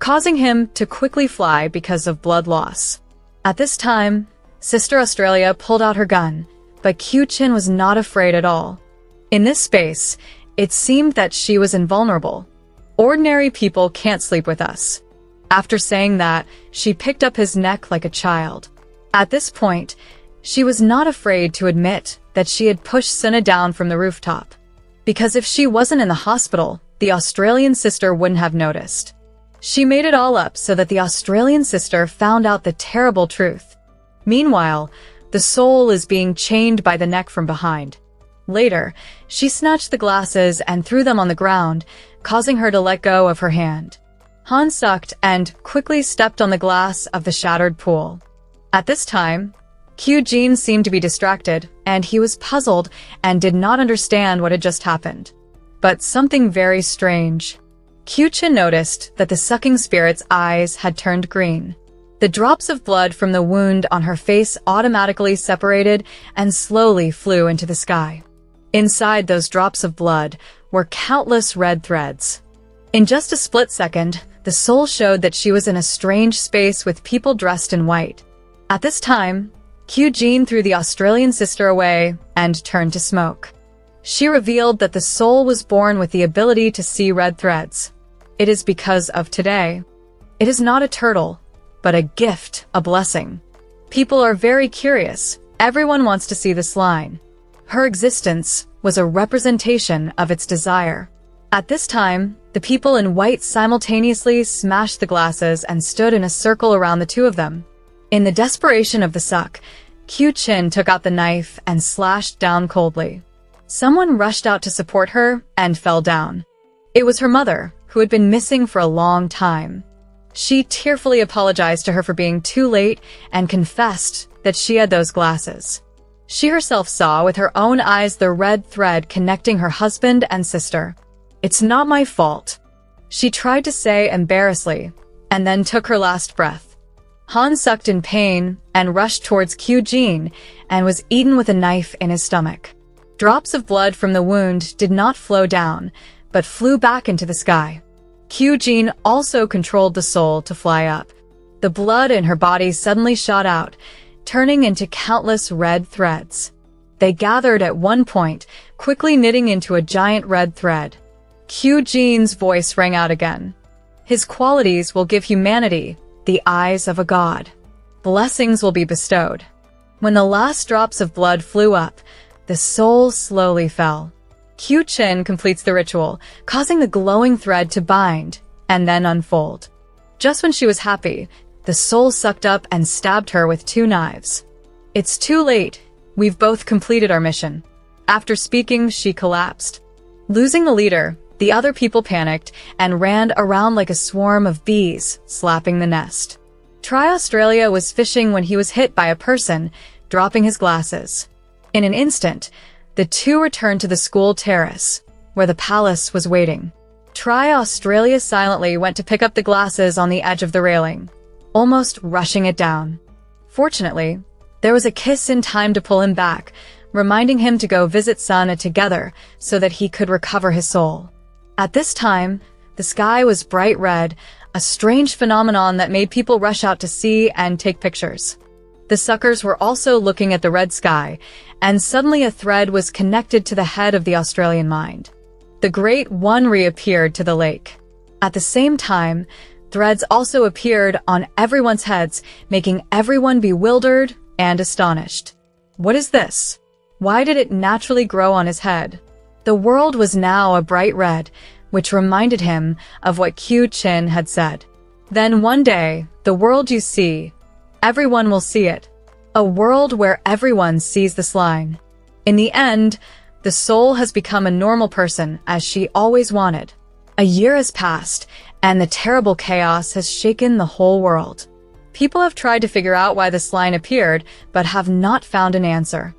causing him to quickly fly because of blood loss. At this time, Sister Australia pulled out her gun, but Q-chin was not afraid at all. In this space, it seemed that she was invulnerable. Ordinary people can't sleep with us. After saying that, she picked up his neck like a child. At this point, she was not afraid to admit that she had pushed Suna down from the rooftop. Because if she wasn't in the hospital, the Australian sister wouldn't have noticed. She made it all up so that the Australian sister found out the terrible truth. Meanwhile, the soul is being chained by the neck from behind. Later, she snatched the glasses and threw them on the ground, causing her to let go of her hand. Han sucked and quickly stepped on the glass of the shattered pool. At this time, Q Jean seemed to be distracted, and he was puzzled and did not understand what had just happened. But something very strange. Q-chin noticed that the sucking spirit's eyes had turned green. The drops of blood from the wound on her face automatically separated and slowly flew into the sky. Inside those drops of blood were countless red threads. In just a split second, the soul showed that she was in a strange space with people dressed in white. At this time, Q Jean threw the Australian sister away and turned to smoke. She revealed that the soul was born with the ability to see red threads. It is because of today. It is not a turtle, but a gift, a blessing. People are very curious. Everyone wants to see this line. Her existence was a representation of its desire. At this time, the people in white simultaneously smashed the glasses and stood in a circle around the two of them. In the desperation of the suck, Q-chin took out the knife and slashed down coldly. Someone rushed out to support her and fell down. It was her mother, who had been missing for a long time. She tearfully apologized to her for being too late and confessed that she had those glasses. She herself saw with her own eyes the red thread connecting her husband and sister. "It's not my fault," she tried to say embarrassedly, and then took her last breath. Han sucked in pain and rushed towards Q Jean and was eaten with a knife in his stomach. Drops of blood from the wound did not flow down, but flew back into the sky. Q Jean also controlled the soul to fly up. The blood in her body suddenly shot out, turning into countless red threads. They gathered at one point, quickly knitting into a giant red thread. Q Jean's voice rang out again. "His qualities will give humanity the eyes of a god. Blessings will be bestowed." When the last drops of blood flew up, the soul slowly fell. Q-chin completes the ritual, causing the glowing thread to bind and then unfold. Just when she was happy, the soul sucked up and stabbed her with 2 knives. "It's too late. We've both completed our mission." After speaking, she collapsed. Losing the leader, the other people panicked and ran around like a swarm of bees, slapping the nest. Australia was fishing when he was hit by a person, dropping his glasses. In an instant, the two returned to the school terrace, where the palace was waiting. Australia silently went to pick up the glasses on the edge of the railing, almost rushing it down. Fortunately, there was a kiss in time to pull him back, reminding him to go visit Sana together so that he could recover his soul. At this time, the sky was bright red, a strange phenomenon that made people rush out to see and take pictures. The suckers were also looking at the red sky, and suddenly a thread was connected to the head of the Australian mind. The Great One reappeared to the lake. At the same time, threads also appeared on everyone's heads, making everyone bewildered and astonished. What is this? Why did it naturally grow on his head? The world was now a bright red, which reminded him of what Q Chin had said. Then one day, the world you see, everyone will see it. A world where everyone sees this line. In the end, the soul has become a normal person as she always wanted. A year has passed, and the terrible chaos has shaken the whole world. People have tried to figure out why this line appeared, but have not found an answer.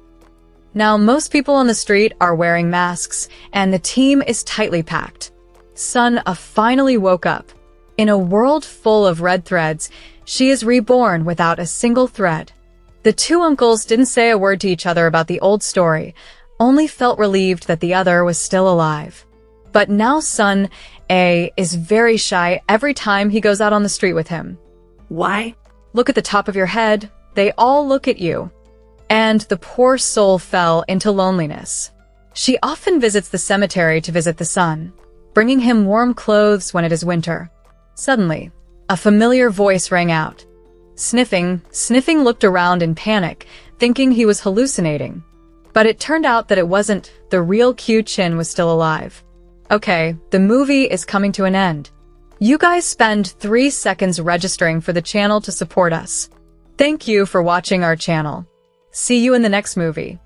Now, most people on the street are wearing masks, and the team is tightly packed. Sun finally woke up. In a world full of red threads, she is reborn without a single thread. The two uncles didn't say a word to each other about the old story, only felt relieved that the other was still alive. But now Sun is very shy every time he goes out on the street with him. Why? Look at the top of your head. They all look at you. And the poor soul fell into loneliness. She often visits the cemetery to visit the sun, bringing him warm clothes when it is winter. Suddenly, a familiar voice rang out. Sniffing looked around in panic, thinking he was hallucinating. But it turned out that it wasn't. The real Q Chin was still alive. Okay, the movie is coming to an end. You guys spend 3 seconds registering for the channel to support us. Thank you for watching our channel. See you in the next movie.